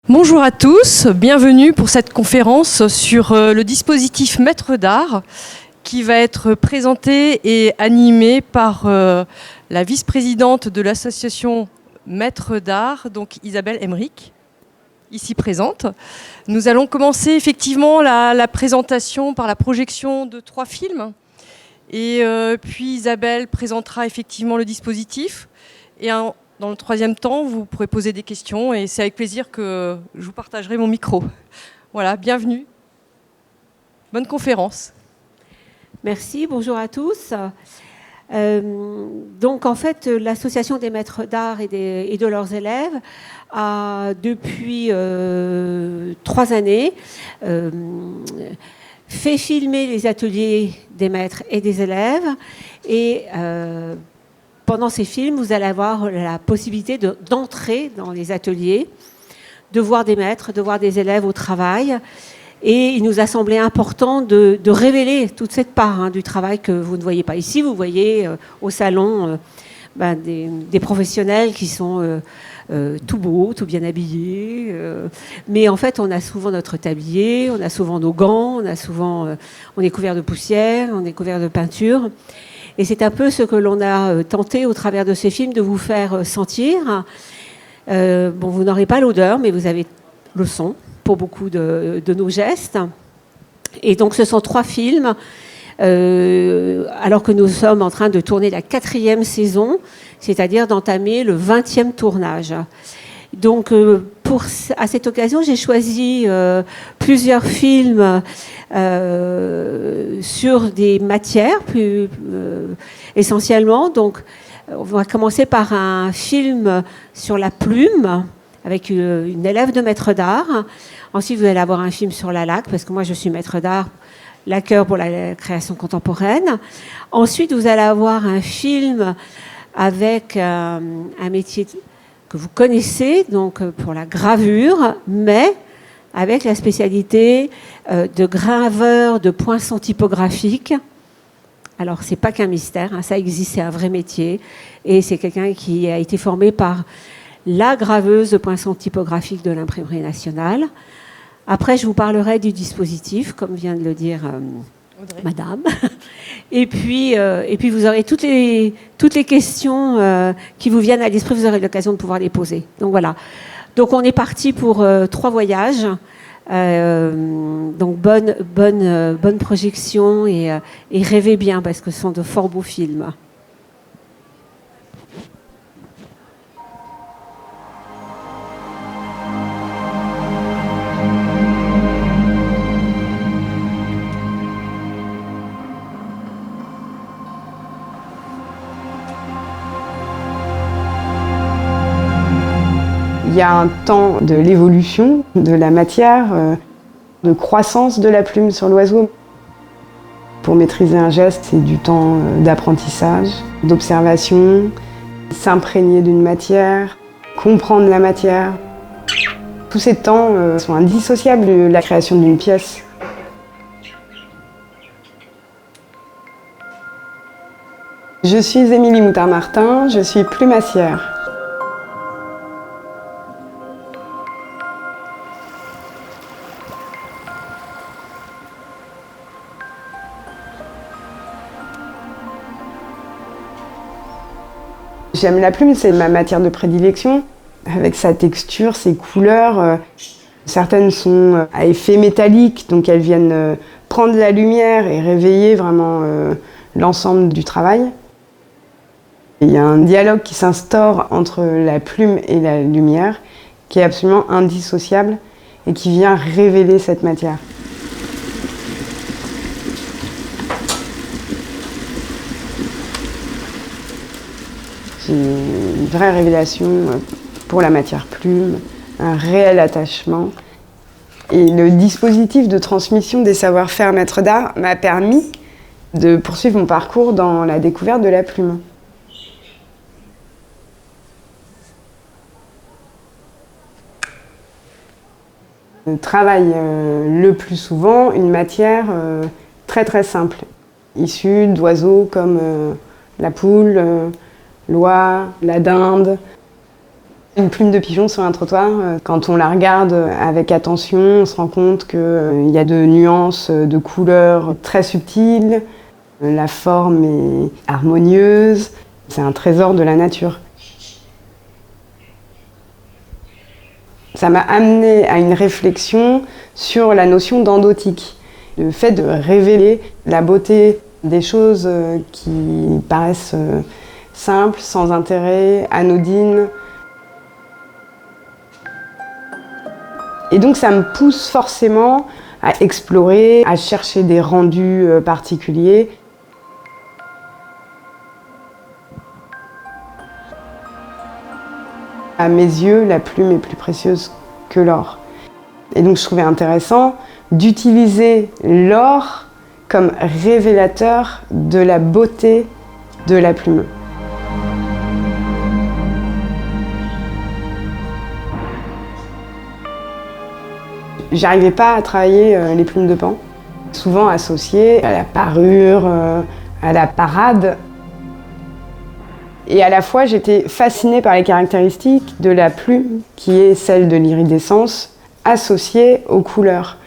Bonjour à tous, bienvenue pour cette conférence sur le dispositif Maître d'Art qui va être présenté et animé par la vice-présidente de l'association Maître d'Art, donc Isabelle Emmerich, ici présente. Nous allons commencer effectivement la présentation par la projection de 3 films et puis Isabelle présentera effectivement le dispositif et dans le troisième temps, vous pourrez poser des questions et c'est avec plaisir que je vous partagerai mon micro. Voilà, bienvenue. Bonne conférence. Merci, bonjour à tous. Donc en fait, l'association des maîtres d'art et de leurs élèves a depuis 3 années fait filmer les ateliers des maîtres et des élèves et pendant ces films, vous allez avoir la possibilité d'entrer dans les ateliers, de voir des maîtres, de voir des élèves au travail. Et il nous a semblé important de révéler toute cette part du travail que vous ne voyez pas. Ici, vous voyez au salon des professionnels qui sont tout beaux, tout bien habillés. Mais en fait, on a souvent notre tablier, on a souvent nos gants, on est couvert de poussière, on est couvert de peinture. Et c'est un peu ce que l'on a tenté au travers de ces films de vous faire sentir. Vous n'aurez pas l'odeur, mais vous avez le son pour beaucoup de nos gestes. Et donc ce sont 3 films, alors que nous sommes en train de tourner la 4e saison, c'est-à-dire d'entamer le 20e tournage. Donc à cette occasion, j'ai choisi plusieurs films sur des matières essentiellement. Donc on va commencer par un film sur la plume avec une élève de maître d'art. Ensuite, vous allez avoir un film sur la laque, parce que moi je suis maître d'art, lacqueur pour la création contemporaine. Ensuite, vous allez avoir un film avec un métier que vous connaissez, donc pour la gravure, mais avec la spécialité de graveur de poinçons typographiques. Alors, c'est pas qu'un mystère, ça existe, c'est un vrai métier. Et c'est quelqu'un qui a été formé par la graveuse de poinçons typographiques de l'Imprimerie nationale. Après, je vous parlerai du dispositif, comme vient de le dire Madame. Et puis, vous aurez toutes les questions qui vous viennent à l'esprit, vous aurez l'occasion de pouvoir les poser. Donc voilà. Donc on est parti pour 3 voyages. Donc bonne projection et rêvez bien parce que ce sont de fort beaux films. Il y a un temps de l'évolution de la matière, de croissance de la plume sur l'oiseau. Pour maîtriser un geste, c'est du temps d'apprentissage, d'observation, s'imprégner d'une matière, comprendre la matière. Tous ces temps sont indissociables de la création d'une pièce. Je suis Émilie Moutard-Martin, je suis plumassière. J'aime la plume, c'est ma matière de prédilection, avec sa texture, ses couleurs. Certaines sont à effet métallique, donc elles viennent prendre la lumière et réveiller vraiment l'ensemble du travail. Il y a un dialogue qui s'instaure entre la plume et la lumière, qui est absolument indissociable et qui vient révéler cette matière. J'ai une vraie révélation pour la matière plume, un réel attachement. Et le dispositif de transmission des savoir-faire maître d'art m'a permis de poursuivre mon parcours dans la découverte de la plume. Je travaille le plus souvent une matière très très simple, issue d'oiseaux comme la poule, l'oie, la dinde. Une plume de pigeon sur un trottoir, quand on la regarde avec attention, on se rend compte qu'il y a de nuances de couleurs très subtiles, la forme est harmonieuse, c'est un trésor de la nature. Ça m'a amené à une réflexion sur la notion d'endotique, le fait de révéler la beauté des choses qui paraissent simples, sans intérêt, anodines. Et donc ça me pousse forcément à explorer, à chercher des rendus particuliers. À mes yeux, la plume est plus précieuse que l'or. Et donc je trouvais intéressant d'utiliser l'or comme révélateur de la beauté de la plume. J'arrivais pas à travailler les plumes de paon, souvent associées à la parure, à la parade. Et à la fois, j'étais fascinée par les caractéristiques de la plume, qui est celle de l'iridescence, associée aux couleurs.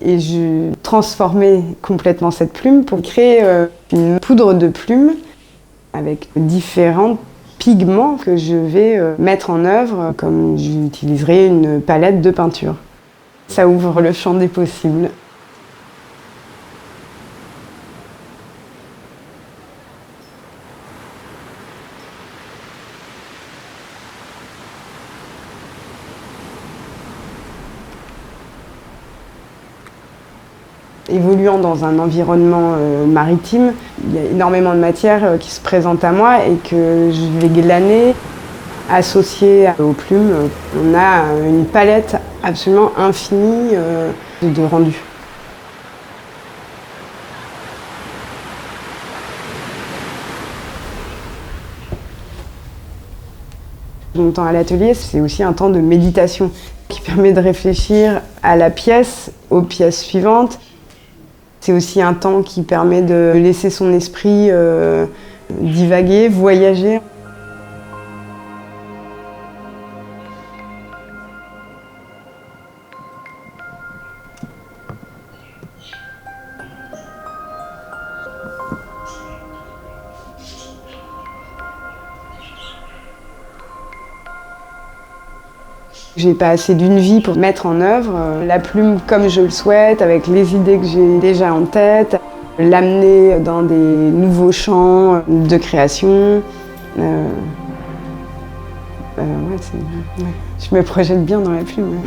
Et je transformais complètement cette plume pour créer une poudre de plume avec différents pigments que je vais mettre en œuvre comme j'utiliserais une palette de peinture. Ça ouvre le champ des possibles. Évoluant dans un environnement maritime, il y a énormément de matières qui se présentent à moi et que je vais glaner, associées aux plumes. On a une palette absolument infinie de rendus. Mon temps à l'atelier, c'est aussi un temps de méditation qui permet de réfléchir à la pièce, aux pièces suivantes. C'est aussi un temps qui permet de laisser son esprit divaguer, voyager. J'ai pas assez d'une vie pour mettre en œuvre la plume comme je le souhaite, avec les idées que j'ai déjà en tête, l'amener dans des nouveaux champs de création. Je me projette bien dans la plume.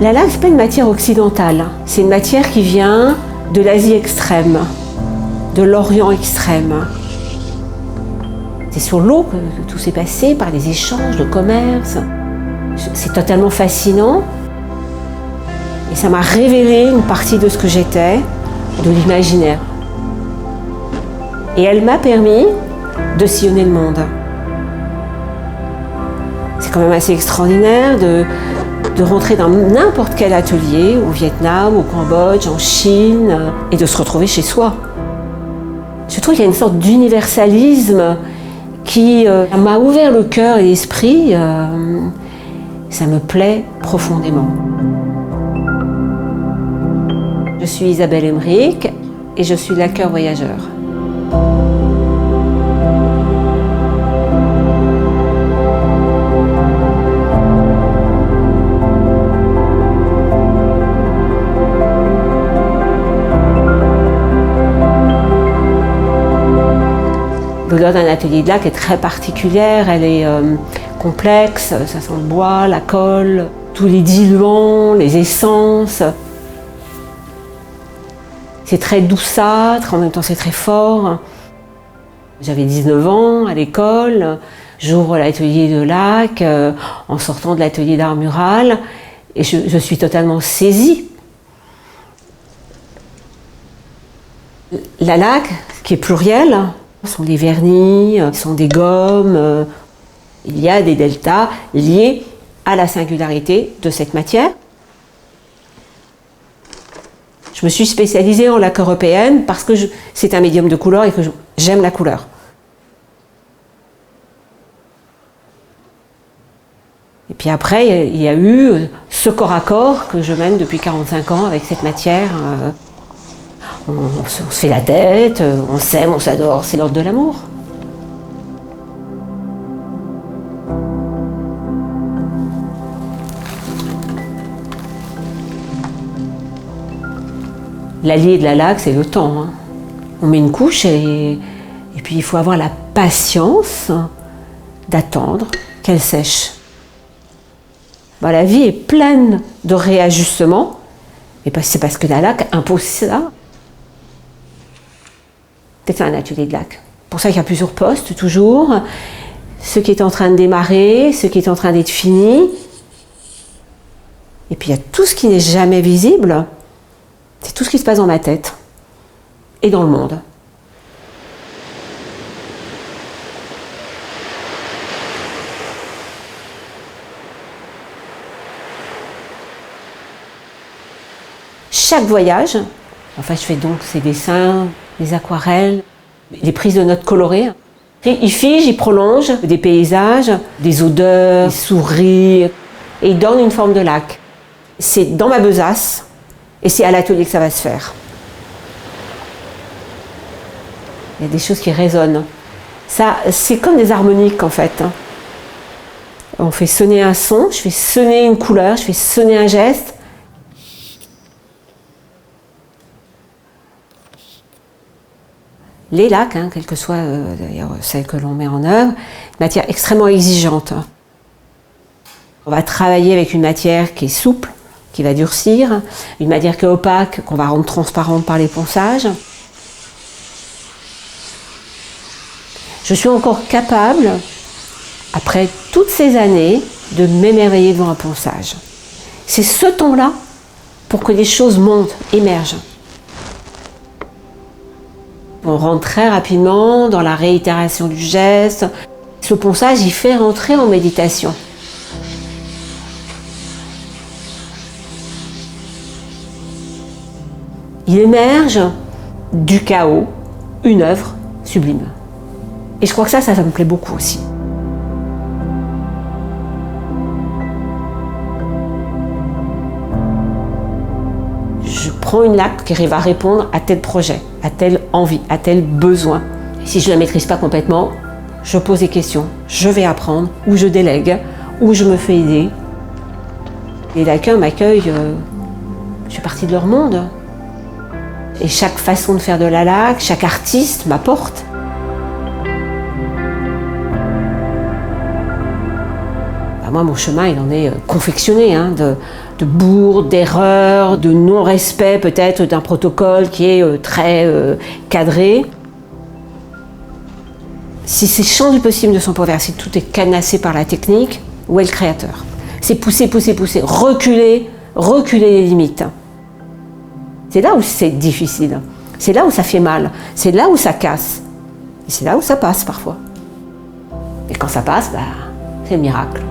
La lave, ce n'est pas une matière occidentale, c'est une matière qui vient de l'Asie extrême, de l'Orient extrême. C'est sur l'eau que tout s'est passé, par les échanges, le commerce. C'est totalement fascinant. Et ça m'a révélé une partie de ce que j'étais, de l'imaginaire. Et elle m'a permis de sillonner le monde. C'est quand même assez extraordinaire de de rentrer dans n'importe quel atelier, au Vietnam, au Cambodge, en Chine, et de se retrouver chez soi. Je trouve qu'il y a une sorte d'universalisme qui m'a ouvert le cœur et l'esprit. Ça me plaît profondément. Je suis Isabelle Emmerich et je suis laqueur voyageur. L'odeur d'un atelier de laque est très particulière, elle est complexe, ça sent le bois, la colle, tous les diluants, les essences. C'est très douceâtre, en même temps c'est très fort. J'avais 19 ans à l'école, j'ouvre l'atelier de laque en sortant de l'atelier d'art mural et je suis totalement saisie. La laque, qui est plurielle, sont des vernis, sont des gommes. Il y a des deltas liés à la singularité de cette matière. Je me suis spécialisée en laque européenne parce que c'est un médium de couleur et que j'aime la couleur. Et puis après, il y a eu ce corps à corps que je mène depuis 45 ans avec cette matière. On se fait la tête, on s'aime, on s'adore, c'est l'ordre de l'amour. L'allié de la laque, c'est le temps. On met une couche et puis il faut avoir la patience d'attendre qu'elle sèche. La vie est pleine de réajustements, et c'est parce que la laque impose ça. C'est un atelier de laque. Pour ça qu'il y a plusieurs postes, toujours. Ce qui est en train de démarrer, ce qui est en train d'être fini. Et puis il y a tout ce qui n'est jamais visible. C'est tout ce qui se passe dans ma tête et dans le monde. Chaque voyage, je fais donc ces dessins, les aquarelles, les prises de notes colorées. Il fige, il prolonge des paysages, des odeurs, des sourires, et il donne une forme de laque. C'est dans ma besace, et c'est à l'atelier que ça va se faire. Il y a des choses qui résonnent. Ça, c'est comme des harmoniques en fait. On fait sonner un son, je fais sonner une couleur, je fais sonner un geste. Les laques, quelle que soit d'ailleurs celle que l'on met en œuvre, une matière extrêmement exigeante. On va travailler avec une matière qui est souple, qui va durcir, une matière qui est opaque, qu'on va rendre transparente par les ponçages. Je suis encore capable, après toutes ces années, de m'émerveiller devant un ponçage. C'est ce temps-là pour que les choses montent, émergent. On rentre très rapidement dans la réitération du geste. Ce ponçage, il fait rentrer en méditation. Il émerge du chaos une œuvre sublime. Et je crois que ça me plaît beaucoup aussi. Je prends une laque qui va répondre à tel projet, à telle envie, à tel besoin. Si je ne la maîtrise pas complètement, je pose des questions, je vais apprendre, ou je délègue, ou je me fais aider. Les laqueurs m'accueillent, je suis partie de leur monde. Et chaque façon de faire de la laque, chaque artiste m'apporte. Moi, mon chemin, il en est confectionné, de bourdes, d'erreurs, de non-respect peut-être d'un protocole qui est très cadré. Si c'est champ du possible de son pouvoir, si tout est cadenassé par la technique, où est le créateur? C'est pousser, pousser, pousser, reculer, reculer les limites. C'est là où c'est difficile, c'est là où ça fait mal, c'est là où ça casse, et c'est là où ça passe parfois. Et quand ça passe, c'est le miracle.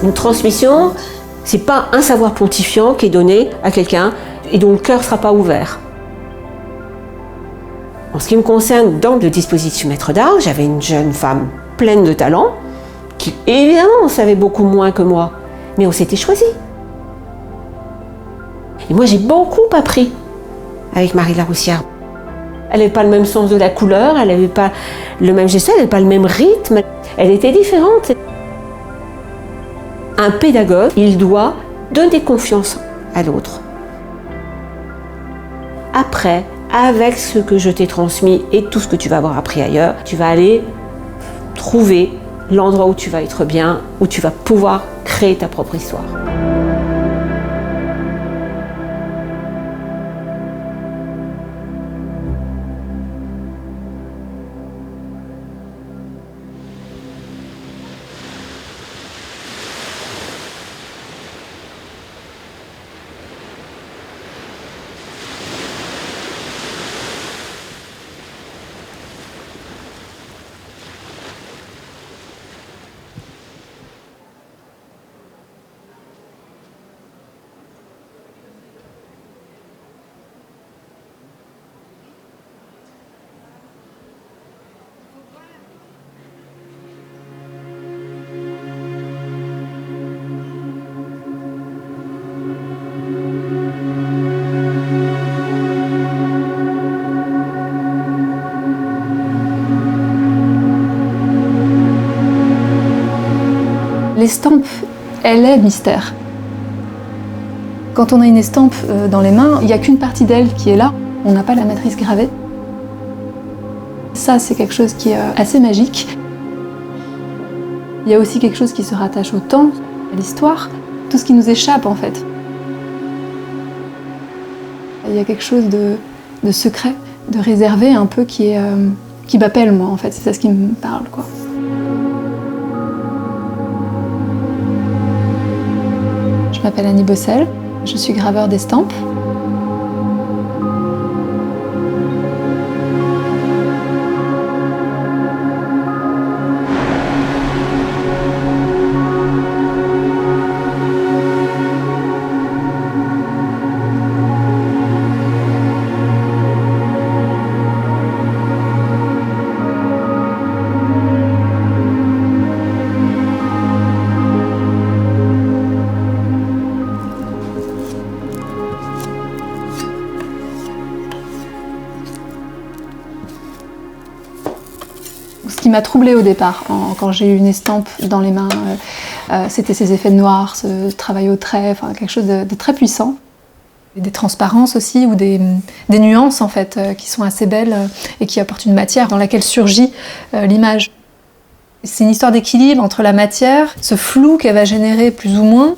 Une transmission, c'est pas un savoir pontifiant qui est donné à quelqu'un et dont le cœur ne sera pas ouvert. En ce qui me concerne, dans le dispositif maître d'art, j'avais une jeune femme pleine de talent qui, évidemment, savait beaucoup moins que moi, mais on s'était choisis. Et moi, j'ai beaucoup appris avec Marie Laroussière. Elle n'avait pas le même sens de la couleur, elle n'avait pas le même geste, elle n'avait pas le même rythme, elle était différente. Un pédagogue, il doit donner confiance à l'autre. Après, avec ce que je t'ai transmis et tout ce que tu vas avoir appris ailleurs, tu vas aller trouver l'endroit où tu vas être bien, où tu vas pouvoir créer ta propre histoire. L'estampe, elle est mystère. Quand on a une estampe dans les mains, il n'y a qu'une partie d'elle qui est là. On n'a pas la matrice gravée. Ça, c'est quelque chose qui est assez magique. Il y a aussi quelque chose qui se rattache au temps, à l'histoire, tout ce qui nous échappe en fait. Il y a quelque chose de secret, de réservé un peu qui m'appelle moi en fait. C'est ça ce qui me parle quoi. Je m'appelle Annie Bossel, je suis graveur d'estampes. Ce qui m'a troublée au départ, quand j'ai eu une estampe dans les mains, c'était ces effets de noir, ce travail au trait, enfin, quelque chose de très puissant. Des transparences aussi, ou des nuances en fait, qui sont assez belles et qui apportent une matière dans laquelle surgit l'image. C'est une histoire d'équilibre entre la matière, ce flou qu'elle va générer plus ou moins,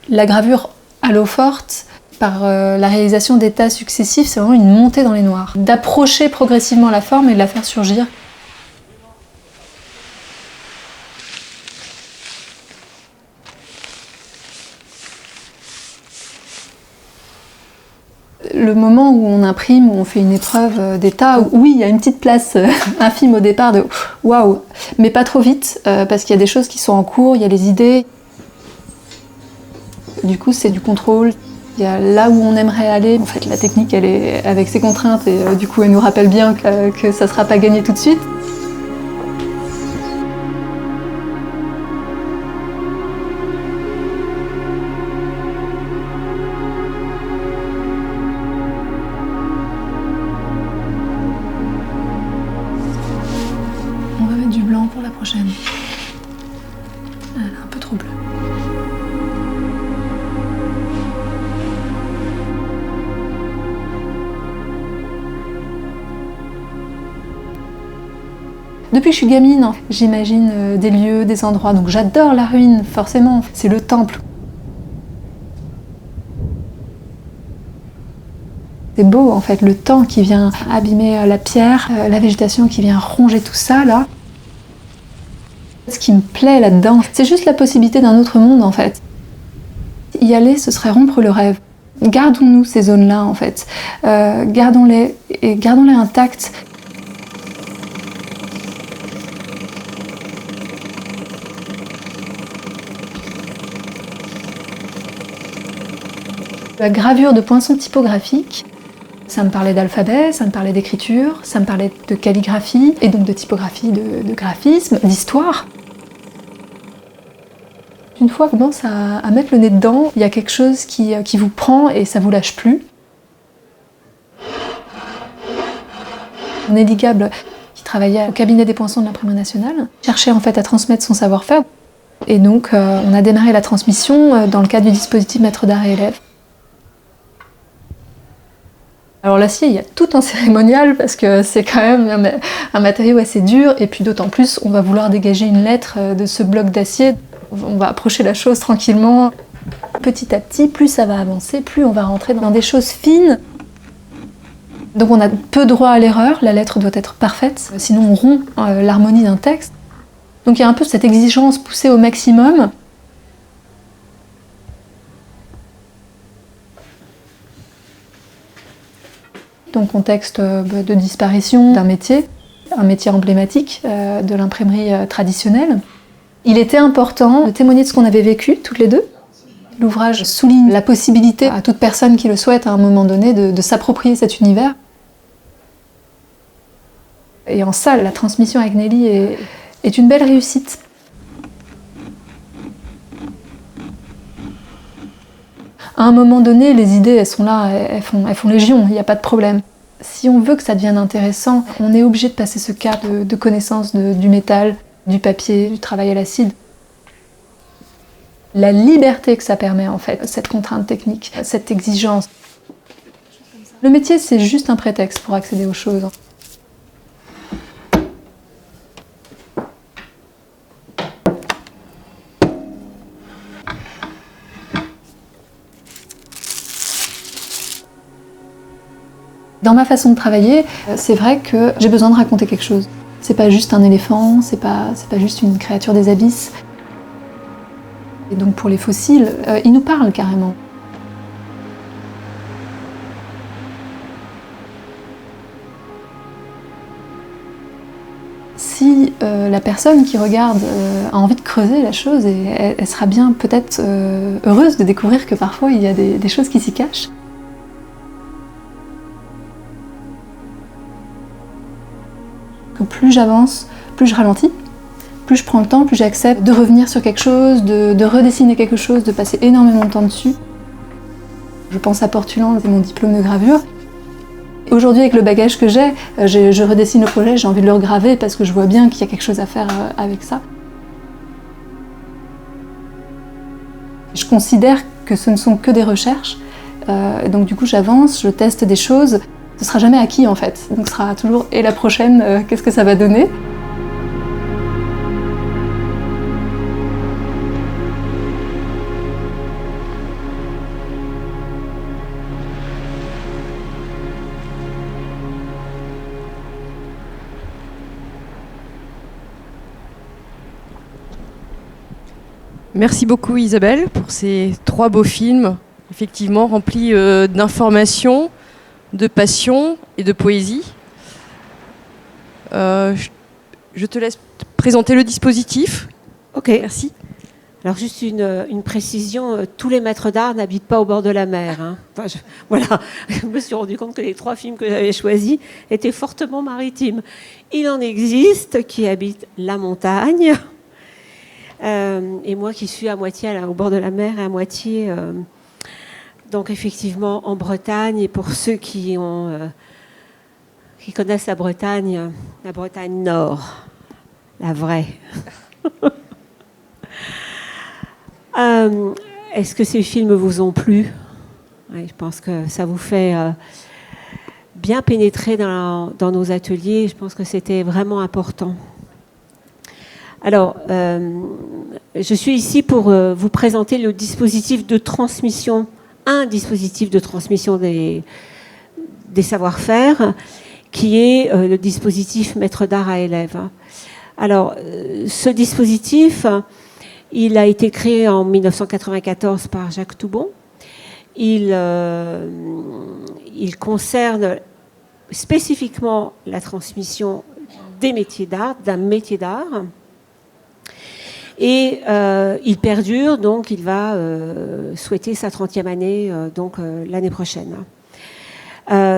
la gravure à l'eau forte, par la réalisation d'états successifs, c'est vraiment une montée dans les noirs. D'approcher progressivement la forme et de la faire surgir. Le moment où on imprime, où on fait une épreuve d'état, oui, il y a une petite place infime au départ de waouh, mais pas trop vite, parce qu'il y a des choses qui sont en cours, il y a les idées. Du coup, c'est du contrôle. Il y a là où on aimerait aller. En fait, la technique, elle est avec ses contraintes et du coup, elle nous rappelle bien que ça ne sera pas gagné tout de suite. On va mettre du blanc pour la prochaine. Elle est un peu trop bleue. Depuis que je suis gamine, j'imagine des lieux, des endroits, donc j'adore la ruine, forcément, c'est le temple. C'est beau en fait, le temps qui vient abîmer la pierre, la végétation qui vient ronger tout ça là. Ce qui me plaît là-dedans, c'est juste la possibilité d'un autre monde en fait. Y aller, ce serait rompre le rêve. Gardons-nous ces zones-là, en fait. Gardons-les et gardons-les intactes. La gravure de poinçons typographiques, ça me parlait d'alphabet, ça me parlait d'écriture, ça me parlait de calligraphie, et donc de typographie, de graphisme, d'histoire. Une fois qu'on commence à mettre le nez dedans, il y a quelque chose qui vous prend et ça vous lâche plus. Nelly Gable, qui travaillait au cabinet des poinçons de l'Imprimerie nationale, cherchait en fait à transmettre son savoir-faire. Et donc on a démarré la transmission dans le cadre du dispositif Maître d'art et élèves. Alors l'acier, il y a tout un cérémonial parce que c'est quand même un matériau assez dur et puis d'autant plus on va vouloir dégager une lettre de ce bloc d'acier. On va approcher la chose tranquillement. Petit à petit, plus ça va avancer, plus on va rentrer dans des choses fines. Donc on a peu droit à l'erreur, la lettre doit être parfaite, sinon on rompt l'harmonie d'un texte. Donc il y a un peu cette exigence poussée au maximum. Donc contexte de disparition d'un métier, un métier emblématique de l'imprimerie traditionnelle. Il était important de témoigner de ce qu'on avait vécu, toutes les deux. L'ouvrage souligne la possibilité à toute personne qui le souhaite à un moment donné de s'approprier cet univers. Et en ça, la transmission avec Nelly est une belle réussite. À un moment donné, les idées, elles sont là, elles font légion, il n'y a pas de problème. Si on veut que ça devienne intéressant, on est obligé de passer ce cap de connaissance du métal, du papier, du travail à l'acide. La liberté que ça permet, en fait, cette contrainte technique, cette exigence. Le métier, c'est juste un prétexte pour accéder aux choses. Dans ma façon de travailler, c'est vrai que j'ai besoin de raconter quelque chose. C'est pas juste un éléphant, c'est pas juste une créature des abysses. Et donc pour les fossiles, ils nous parlent carrément. Si la personne qui regarde a envie de creuser la chose, et elle sera bien peut-être heureuse de découvrir que parfois il y a des choses qui s'y cachent. Plus j'avance, plus je ralentis, plus je prends le temps, plus j'accepte de revenir sur quelque chose, de redessiner quelque chose, de passer énormément de temps dessus. Je pense à Portulan, c'est mon diplôme de gravure. Aujourd'hui, avec le bagage que j'ai, je redessine le projet, j'ai envie de le regraver parce que je vois bien qu'il y a quelque chose à faire avec ça. Je considère que ce ne sont que des recherches, donc du coup j'avance, je teste des choses. Ce sera jamais acquis en fait, donc ce sera toujours et la prochaine, qu'est-ce que ça va donner? Merci beaucoup Isabelle pour ces 3 beaux films, effectivement remplis d'informations, de passion et de poésie. Je te laisse présenter le dispositif. Ok. Merci. Alors juste une précision, tous les maîtres d'art n'habitent pas au bord de la mer. Hein. Enfin, voilà, je me suis rendu compte que les 3 films que j'avais choisis étaient fortement maritimes. Il en existe qui habitent la montagne, et moi qui suis à moitié au bord de la mer et à moitié... Donc effectivement en Bretagne, et pour ceux qui connaissent la Bretagne Nord, la vraie. Est-ce que ces films vous ont plu? Oui, je pense que ça vous fait bien pénétrer dans nos ateliers. Je pense que c'était vraiment important. Alors, je suis ici pour vous présenter le dispositif de transmission, un dispositif de transmission des savoir-faire, qui est le dispositif Maître d'art à élèves. Alors, ce dispositif, il a été créé en 1994 par Jacques Toubon. il concerne spécifiquement la transmission des métiers d'art, d'un métier d'art. Et il perdure, donc il va souhaiter sa 30e année l'année prochaine.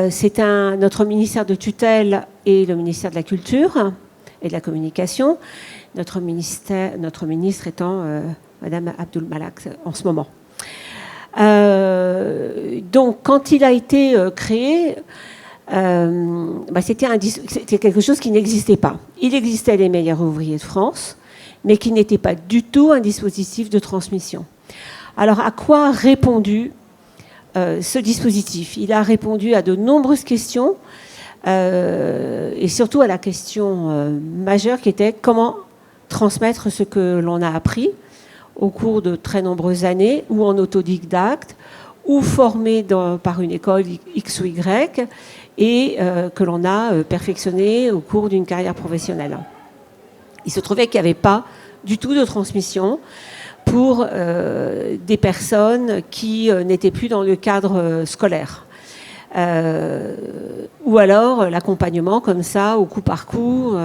C'est notre ministère de tutelle et le ministère de la Culture et de la Communication. Notre ministre étant Madame Abdul Malak en ce moment. Donc, quand il a été créé, c'était quelque chose qui n'existait pas. Il existait les meilleurs ouvriers de France, mais qui n'était pas du tout un dispositif de transmission. Alors, à quoi a répondu ce dispositif? Il a répondu à de nombreuses questions, et surtout à la question majeure qui était comment transmettre ce que l'on a appris au cours de très nombreuses années, ou en autodidacte, ou formé par une école X ou Y, et que l'on a perfectionné au cours d'une carrière professionnelle. Il se trouvait qu'il n'y avait pas du tout de transmission pour des personnes qui n'étaient plus dans le cadre scolaire. Ou alors l'accompagnement comme ça, au coup par coup,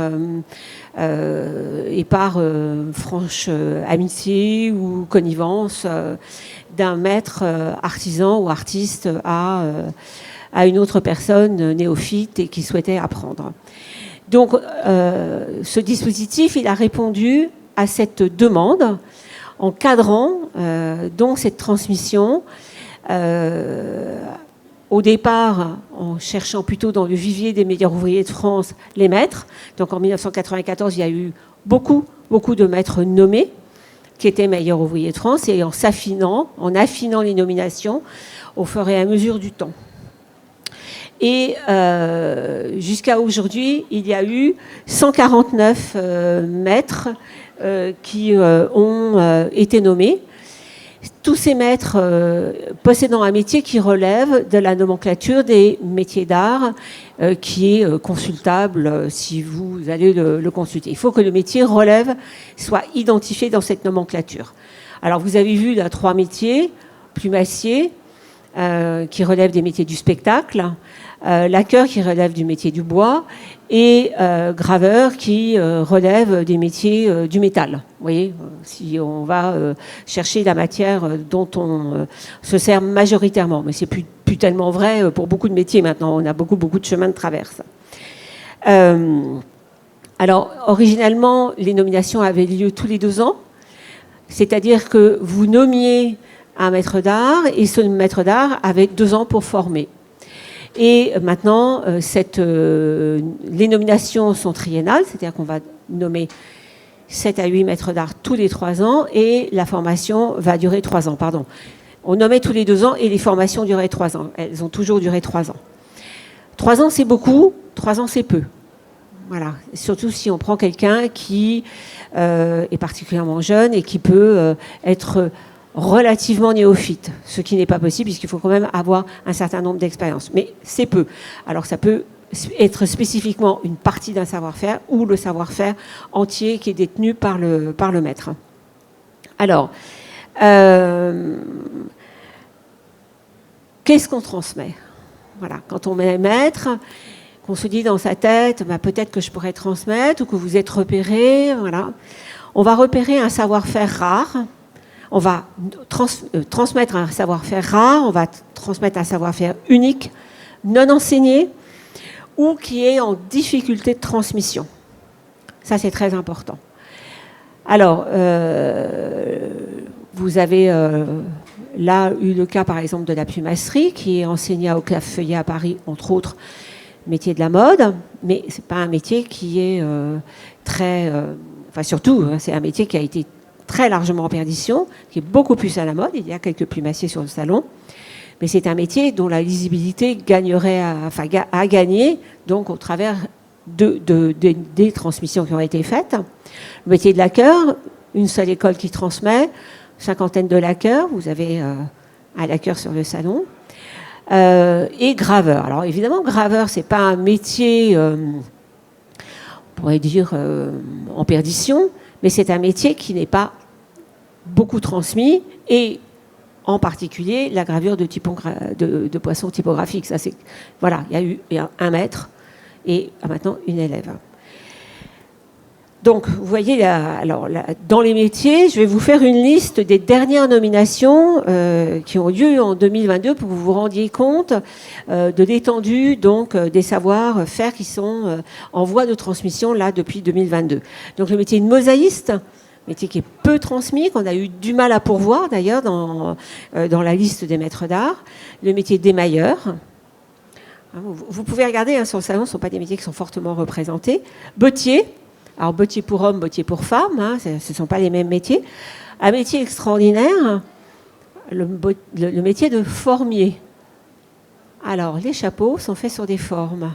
et par franche amitié ou connivence d'un maître artisan ou artiste à une autre personne néophyte et qui souhaitait apprendre. Donc ce dispositif, il a répondu à cette demande en cadrant donc cette transmission au départ, en cherchant plutôt dans le vivier des meilleurs ouvriers de France les maîtres. Donc en 1994, il y a eu beaucoup de maîtres nommés qui étaient meilleurs ouvriers de France, et en affinant les nominations au fur et à mesure du temps. Et jusqu'à aujourd'hui, il y a eu 149 maîtres qui ont été nommés. Tous ces maîtres possédant un métier qui relève de la nomenclature des métiers d'art, qui est consultable si vous allez le consulter. Il faut que le métier soit identifié dans cette nomenclature. Alors vous avez vu là 3 métiers: plumassier, qui relève des métiers du spectacle, laqueur qui relève du métier du bois, et graveur qui relève des métiers du métal. Vous voyez, si on va chercher la matière dont on se sert majoritairement, mais c'est plus tellement vrai pour beaucoup de métiers maintenant. On a beaucoup de chemins de traverse. Alors, originellement, les nominations avaient lieu tous les 2 ans, c'est-à-dire que vous nommiez un maître d'art, et ce maître d'art avait 2 ans pour former. Et maintenant, les nominations sont triennales, c'est-à-dire qu'on va nommer 7 à 8 maîtres d'art tous les 3 ans, et la formation va durer 3 ans. Pardon. On nommait tous les 2 ans et les formations duraient 3 ans. Elles ont toujours duré 3 ans. 3 ans, c'est beaucoup, 3 ans, c'est peu. Voilà. Surtout si on prend quelqu'un qui est particulièrement jeune et qui peut être relativement néophyte, ce qui n'est pas possible puisqu'il faut quand même avoir un certain nombre d'expériences. Mais c'est peu. Alors ça peut être spécifiquement une partie d'un savoir-faire ou le savoir-faire entier qui est détenu par le maître. Alors, qu'est-ce qu'on transmet? Voilà, quand on est maître, qu'on se dit dans sa tête, bah, peut-être que je pourrais transmettre, ou que vous êtes repéré, voilà. On va repérer un savoir-faire rare. On va transmettre un savoir-faire rare, on va transmettre un savoir-faire unique, non enseigné, ou qui est en difficulté de transmission. Ça, c'est très important. Alors, vous avez là eu le cas, par exemple, de la plumasserie, qui est enseignée au Clave-Feuillet à Paris, entre autres métiers de la mode, mais ce n'est pas un métier qui est enfin, surtout, c'est un métier qui a été très largement en perdition, qui est beaucoup plus à la mode. Il y a quelques plumassiers sur le salon, mais c'est un métier dont la lisibilité a gagné donc au travers des transmissions qui ont été faites. Le métier de laqueur, une seule école qui transmet, 50aine de laqueurs, vous avez un laqueur sur le salon, et graveur. Alors évidemment, graveur, c'est pas un métier, on pourrait dire, en perdition, mais c'est un métier qui n'est pas beaucoup transmis, et en particulier la gravure de poissons typographiques. Ça, voilà, il y a eu 1 maître et maintenant une élève. Donc, vous voyez, dans les métiers, je vais vous faire une liste des dernières nominations qui ont lieu en 2022 pour que vous vous rendiez compte de l'étendue donc, des savoir-faire qui sont en voie de transmission là depuis 2022. Donc, le métier de mosaïste, métier qui est peu transmis, qu'on a eu du mal à pourvoir d'ailleurs dans la liste des maîtres d'art. Le métier d'émailleur. Vous pouvez regarder sur le salon, ce ne sont pas des métiers qui sont fortement représentés. Bottier. Alors, bottier pour hommes, bottier pour femmes, ce ne sont pas les mêmes métiers. Un métier extraordinaire, le métier de formier. Alors, les chapeaux sont faits sur des formes.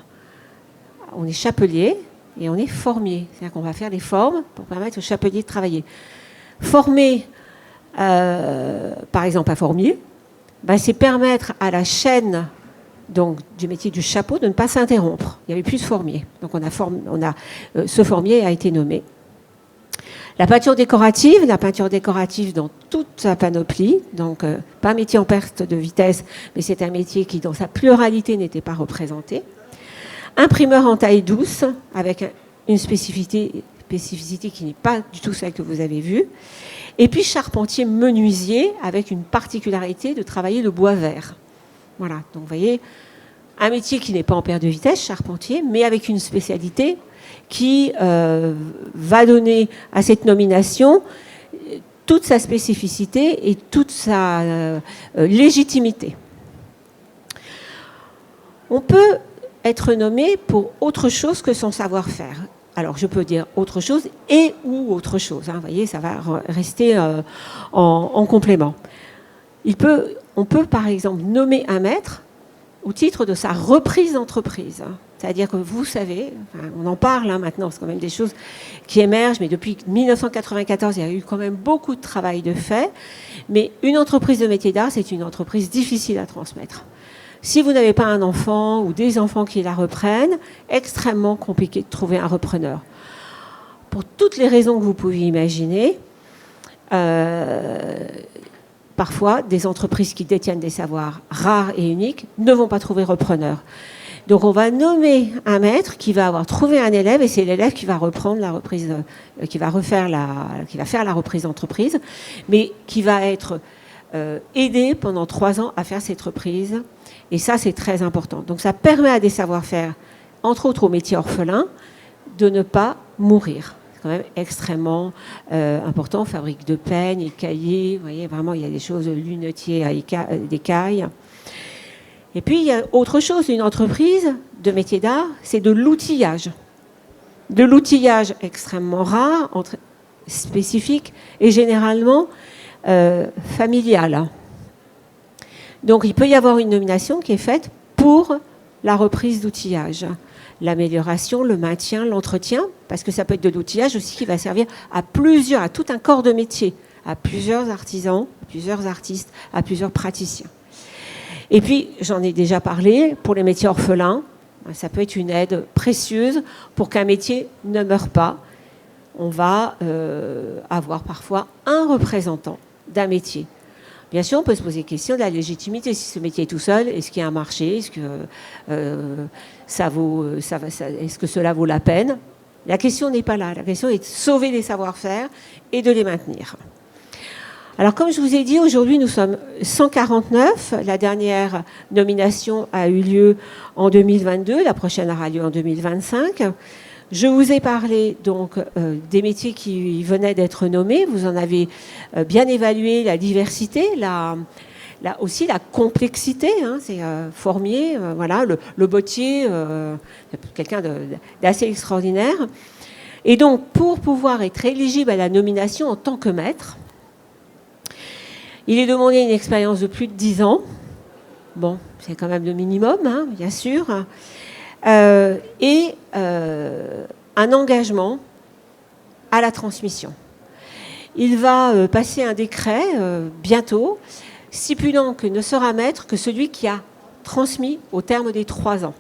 On est chapelier et on est formier. C'est-à-dire qu'on va faire des formes pour permettre au chapelier de travailler. Former, par exemple, un formier, c'est permettre à la chaîne donc, du métier du chapeau de ne pas s'interrompre. Il n'y avait plus de formier. Donc ce formier a été nommé. La peinture décorative dans toute sa panoplie, donc pas un métier en perte de vitesse, mais c'est un métier qui dans sa pluralité n'était pas représenté. Imprimeur en taille douce, avec une spécificité qui n'est pas du tout celle que vous avez vue. Et puis charpentier menuisier, avec une particularité de travailler le bois vert. Voilà, donc vous voyez, un métier qui n'est pas en perte de vitesse, charpentier, mais avec une spécialité qui va donner à cette nomination toute sa spécificité et toute sa légitimité. On peut être nommé pour autre chose que son savoir-faire. Alors, je peux dire autre chose et ou autre chose. Vous voyez, ça va rester en complément. On peut, par exemple, nommer un maître au titre de sa reprise d'entreprise. C'est-à-dire que vous savez, on en parle maintenant, c'est quand même des choses qui émergent, mais depuis 1994, il y a eu quand même beaucoup de travail de fait. Mais une entreprise de métier d'art, c'est une entreprise difficile à transmettre. Si vous n'avez pas un enfant ou des enfants qui la reprennent, extrêmement compliqué de trouver un repreneur. Pour toutes les raisons que vous pouvez imaginer, parfois, des entreprises qui détiennent des savoirs rares et uniques ne vont pas trouver repreneur. Donc, on va nommer un maître qui va avoir trouvé un élève et c'est l'élève qui va reprendre la reprise, qui va faire la reprise d'entreprise, mais qui va être aidé pendant 3 ans à faire cette reprise. Et ça, c'est très important. Donc, ça permet à des savoir-faire, entre autres au métier orphelin, de ne pas mourir. C'est quand même extrêmement important. Fabrique de peignes, écaillés, vous voyez, vraiment, il y a des choses, lunetiers, d'écailles. Et puis, il y a autre chose, une entreprise de métier d'art, c'est de l'outillage. De l'outillage extrêmement rare, spécifique et généralement familial. Donc, il peut y avoir une nomination qui est faite pour la reprise d'outillage. L'amélioration, le maintien, l'entretien, parce que ça peut être de l'outillage aussi qui va servir à tout un corps de métier, à plusieurs artisans, à plusieurs artistes, à plusieurs praticiens. Et puis, j'en ai déjà parlé, pour les métiers orphelins, ça peut être une aide précieuse pour qu'un métier ne meure pas. On va avoir parfois un représentant d'un métier. Bien sûr, on peut se poser la question de la légitimité. Si ce métier est tout seul, est-ce qu'il y a un marché? Est-ce que cela vaut la peine? La question n'est pas là. La question est de sauver les savoir-faire et de les maintenir. Alors, comme je vous ai dit, aujourd'hui, nous sommes 149. La dernière nomination a eu lieu en 2022. La prochaine aura lieu en 2025. Je vous ai parlé donc des métiers qui venaient d'être nommés. Vous en avez bien évalué la diversité, aussi la complexité. C'est formier, voilà, le bottier, quelqu'un d'assez extraordinaire. Et donc, pour pouvoir être éligible à la nomination en tant que maître, il est demandé une expérience de plus de 10 ans. Bon, c'est quand même le minimum, bien sûr. Et un engagement à la transmission. Il va passer un décret bientôt, stipulant que ne sera maître que celui qui a transmis au terme des 3 ans.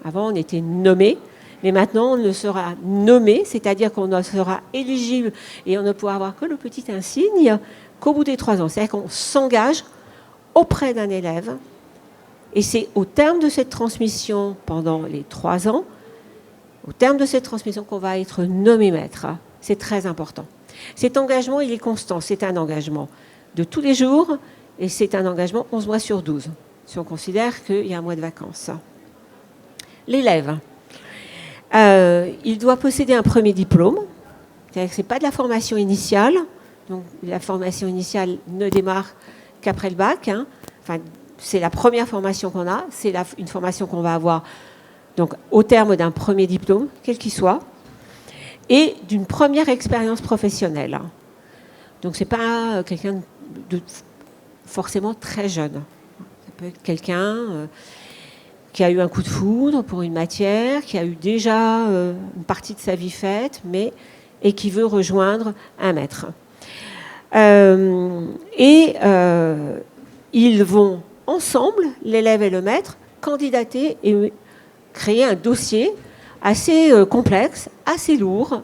Avant, on était nommé, mais maintenant, on ne sera nommé, c'est-à-dire qu'on ne sera éligible et on ne pourra avoir que le petit insigne qu'au bout des 3 ans. C'est-à-dire qu'on s'engage auprès d'un élève, et c'est au terme de cette transmission, pendant les 3 ans, au terme de cette transmission qu'on va être nommé maître. C'est très important. Cet engagement, il est constant. C'est un engagement de tous les jours, et c'est un engagement 11 mois sur 12, si on considère qu'il y a un mois de vacances. L'élève, il doit posséder un premier diplôme. C'est-à-dire que ce n'est pas de la formation initiale. Donc, la formation initiale ne démarre qu'après le bac. Enfin, c'est la première formation qu'on a. C'est une formation qu'on va avoir donc, au terme d'un premier diplôme, quel qu'il soit, et d'une première expérience professionnelle. Donc, ce n'est pas quelqu'un de forcément très jeune. Ça peut être quelqu'un qui a eu un coup de foudre pour une matière, qui a eu déjà une partie de sa vie faite, et qui veut rejoindre un maître. Ils vont ensemble, l'élève et le maître, candidater et créer un dossier assez complexe, assez lourd,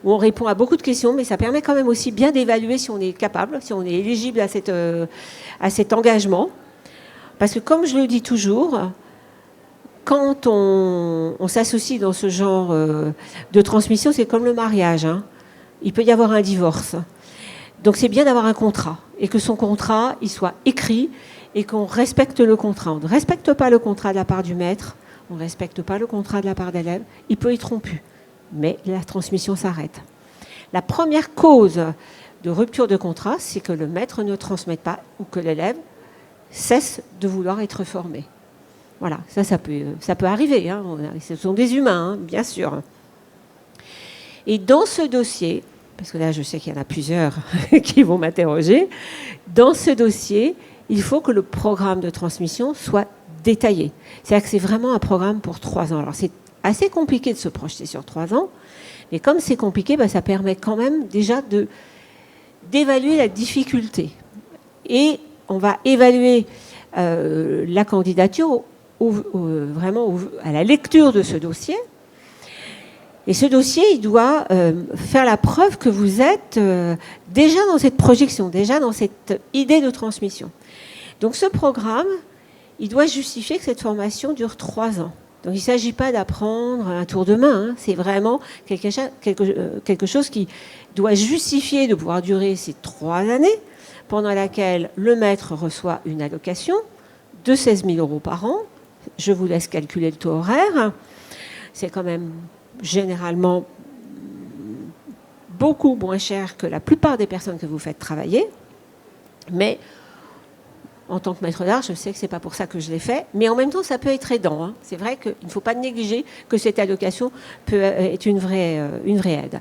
où on répond à beaucoup de questions, mais ça permet quand même aussi bien d'évaluer si on est capable, si on est éligible à cet engagement. Parce que comme je le dis toujours, quand on s'associe dans ce genre de transmission, c'est comme le mariage. Il peut y avoir un divorce. Donc c'est bien d'avoir un contrat, et que son contrat, il soit écrit, et qu'on respecte le contrat. On ne respecte pas le contrat de la part du maître, on ne respecte pas le contrat de la part d'élève, il peut être rompu, mais la transmission s'arrête. La première cause de rupture de contrat, c'est que le maître ne transmette pas, ou que l'élève cesse de vouloir être formé. Voilà, ça peut arriver. Ce sont des humains, bien sûr. Et dans ce dossier, parce que là, je sais qu'il y en a plusieurs qui vont m'interroger, dans ce dossier, il faut que le programme de transmission soit détaillé. C'est-à-dire que c'est vraiment un programme pour 3 ans. Alors, c'est assez compliqué de se projeter sur 3 ans, mais comme c'est compliqué, ça permet quand même déjà d'évaluer la difficulté. Et on va évaluer la candidature vraiment à la lecture de ce dossier. Et ce dossier, il doit faire la preuve que vous êtes déjà dans cette projection, déjà dans cette idée de transmission. Donc ce programme, il doit justifier que cette formation dure 3 ans. Donc il ne s'agit pas d'apprendre un tour de main, c'est vraiment quelque chose qui doit justifier de pouvoir durer ces 3 années, pendant laquelle le maître reçoit une allocation de 16 000 € par an. Je vous laisse calculer le taux horaire. C'est quand même généralement beaucoup moins cher que la plupart des personnes que vous faites travailler. Mais en tant que maître d'art, je sais que ce n'est pas pour ça que je l'ai fait. Mais en même temps, ça peut être aidant. C'est vrai qu'il ne faut pas négliger que cette allocation peut être une vraie aide.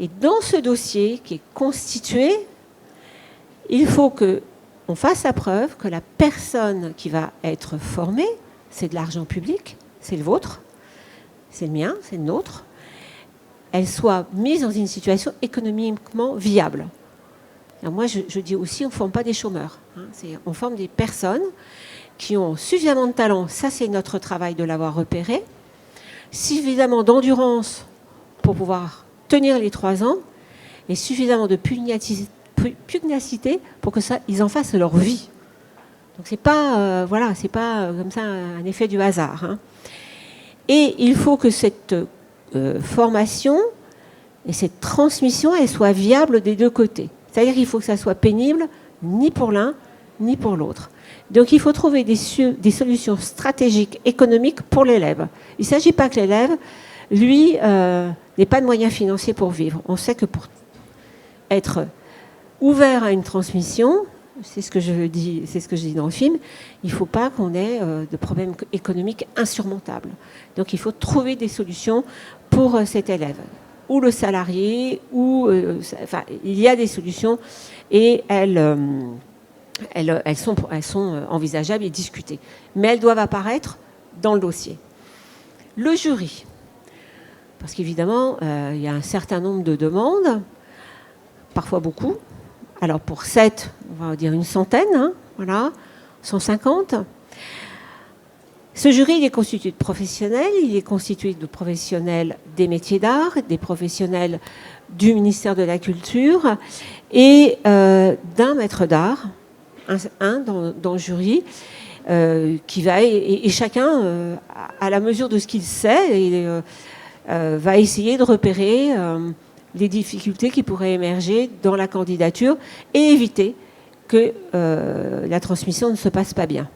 Et dans ce dossier qui est constitué, il faut qu'on fasse la preuve que la personne qui va être formée, c'est de l'argent public, c'est le vôtre, c'est le mien, c'est le nôtre, elle soit mise dans une situation économiquement viable. Alors moi, je dis aussi, on ne forme pas des chômeurs. On forme des personnes qui ont suffisamment de talent, ça c'est notre travail de l'avoir repéré, suffisamment d'endurance pour pouvoir tenir les 3 ans, et suffisamment de pugnacité pour que ils en fassent leur vie. Donc c'est pas comme ça un effet du hasard. Et il faut que cette formation et cette transmission, elle soit viable des deux côtés. C'est-à-dire qu'il faut que ça soit pénible ni pour l'un ni pour l'autre. Donc il faut trouver des solutions stratégiques économiques pour l'élève. Il ne s'agit pas que l'élève, lui, n'ait pas de moyens financiers pour vivre. On sait que pour être ouvert à une transmission, c'est ce que je dis dans le film, il ne faut pas qu'on ait de problèmes économiques insurmontables. Donc il faut trouver des solutions pour cet élève. Ou le salarié, il y a des solutions et elles sont envisageables et discutées. Mais elles doivent apparaître dans le dossier. Le jury, parce qu'évidemment, il y a un certain nombre de demandes, parfois beaucoup. Alors pour 7, on va dire une centaine, 150. Ce jury, il est constitué de professionnels, il est constitué de professionnels des métiers d'art, des professionnels du ministère de la Culture et d'un maître d'art, un dans le jury, qui va, et chacun, à la mesure de ce qu'il sait, va essayer de repérer les difficultés qui pourraient émerger dans la candidature et éviter que la transmission ne se passe pas bien.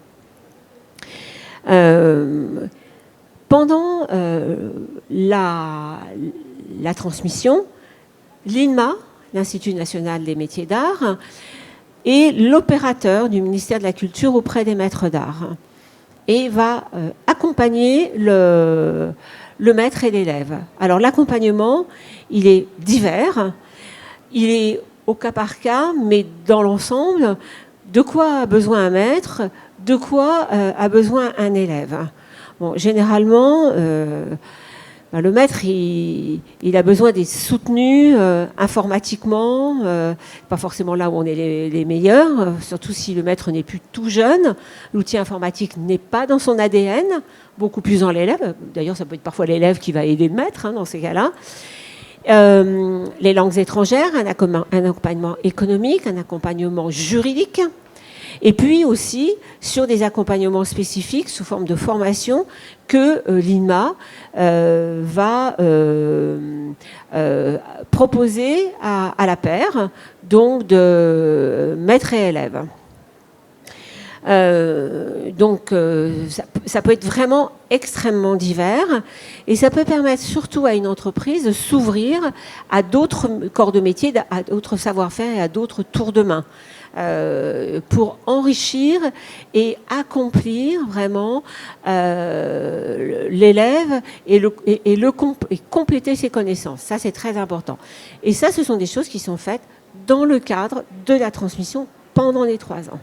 Pendant la transmission, l'INMA, l'Institut national des métiers d'art, est l'opérateur du ministère de la Culture auprès des maîtres d'art et va accompagner le maître et l'élève. Alors l'accompagnement, il est divers, il est au cas par cas, mais dans l'ensemble, de quoi a besoin un maître, de quoi a besoin un élève. Bon, généralement, le maître, il a besoin d'être soutenu informatiquement, pas forcément là où on est les meilleurs, surtout si le maître n'est plus tout jeune. L'outil informatique n'est pas dans son ADN, beaucoup plus dans l'élève. D'ailleurs, ça peut être parfois l'élève qui va aider le maître dans ces cas-là. Les langues étrangères, un accompagnement économique, un accompagnement juridique. Et puis aussi sur des accompagnements spécifiques sous forme de formation que l'INMA va proposer à la paire, donc de maître et élève. Donc ça peut être vraiment extrêmement divers et ça peut permettre surtout à une entreprise de s'ouvrir à d'autres corps de métier, à d'autres savoir-faire et à d'autres tours de main. Pour enrichir et accomplir vraiment l'élève et compléter ses connaissances. Ça, c'est très important. Et ça, ce sont des choses qui sont faites dans le cadre de la transmission pendant les 3 ans.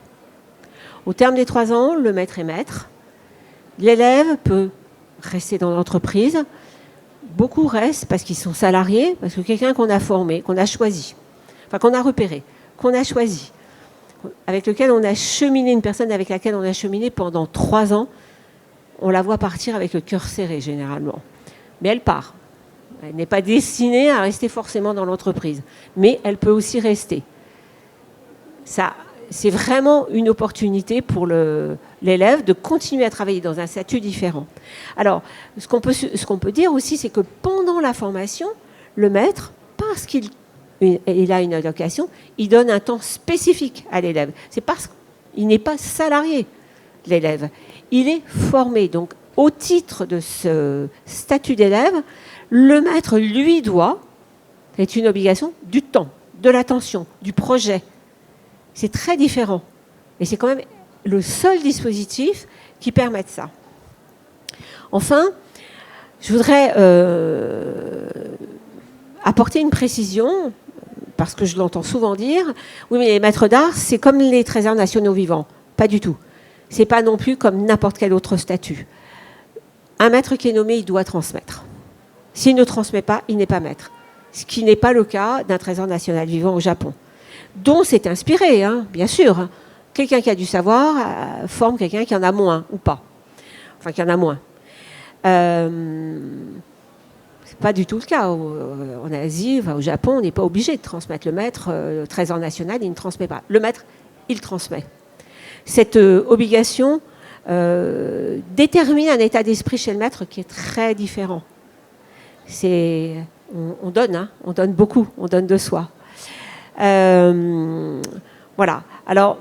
Au terme des 3 ans, le maître est maître. L'élève peut rester dans l'entreprise. Beaucoup restent parce qu'ils sont salariés, parce que quelqu'un qu'on a formé, qu'on a choisi, enfin qu'on a repéré, qu'on a choisi, avec lequel on a cheminé, une personne avec laquelle on a cheminé pendant 3 ans, on la voit partir avec le cœur serré généralement. Mais elle part. Elle n'est pas destinée à rester forcément dans l'entreprise. Mais elle peut aussi rester. Ça, c'est vraiment une opportunité pour l'élève de continuer à travailler dans un statut différent. Alors, ce qu'on peut dire aussi, c'est que pendant la formation, le maître, parce qu'il a une allocation, il donne un temps spécifique à l'élève. C'est parce qu'il n'est pas salarié, l'élève. Il est formé. Donc, au titre de ce statut d'élève, le maître lui doit, c'est une obligation, du temps, de l'attention, du projet. C'est très différent. Et c'est quand même le seul dispositif qui permette ça. Enfin, je voudrais apporter une précision, parce que je l'entends souvent dire, oui, mais les maîtres d'art, c'est comme les trésors nationaux vivants. Pas du tout. C'est pas non plus comme n'importe quel autre statut. Un maître qui est nommé, il doit transmettre. S'il ne transmet pas, il n'est pas maître. Ce qui n'est pas le cas d'un trésor national vivant au Japon, dont c'est inspiré, hein, bien sûr. Quelqu'un qui a du savoir forme quelqu'un qui en a moins, ou pas. Enfin, qui en a moins. C'est pas du tout le cas. En Asie, enfin, au Japon, on n'est pas obligé de transmettre. Le maître, le trésor national, il ne transmet pas. Le maître, il transmet. Cette obligation détermine un état d'esprit chez le maître qui est très différent. On donne, hein, on donne beaucoup, on donne de soi. Voilà. Alors,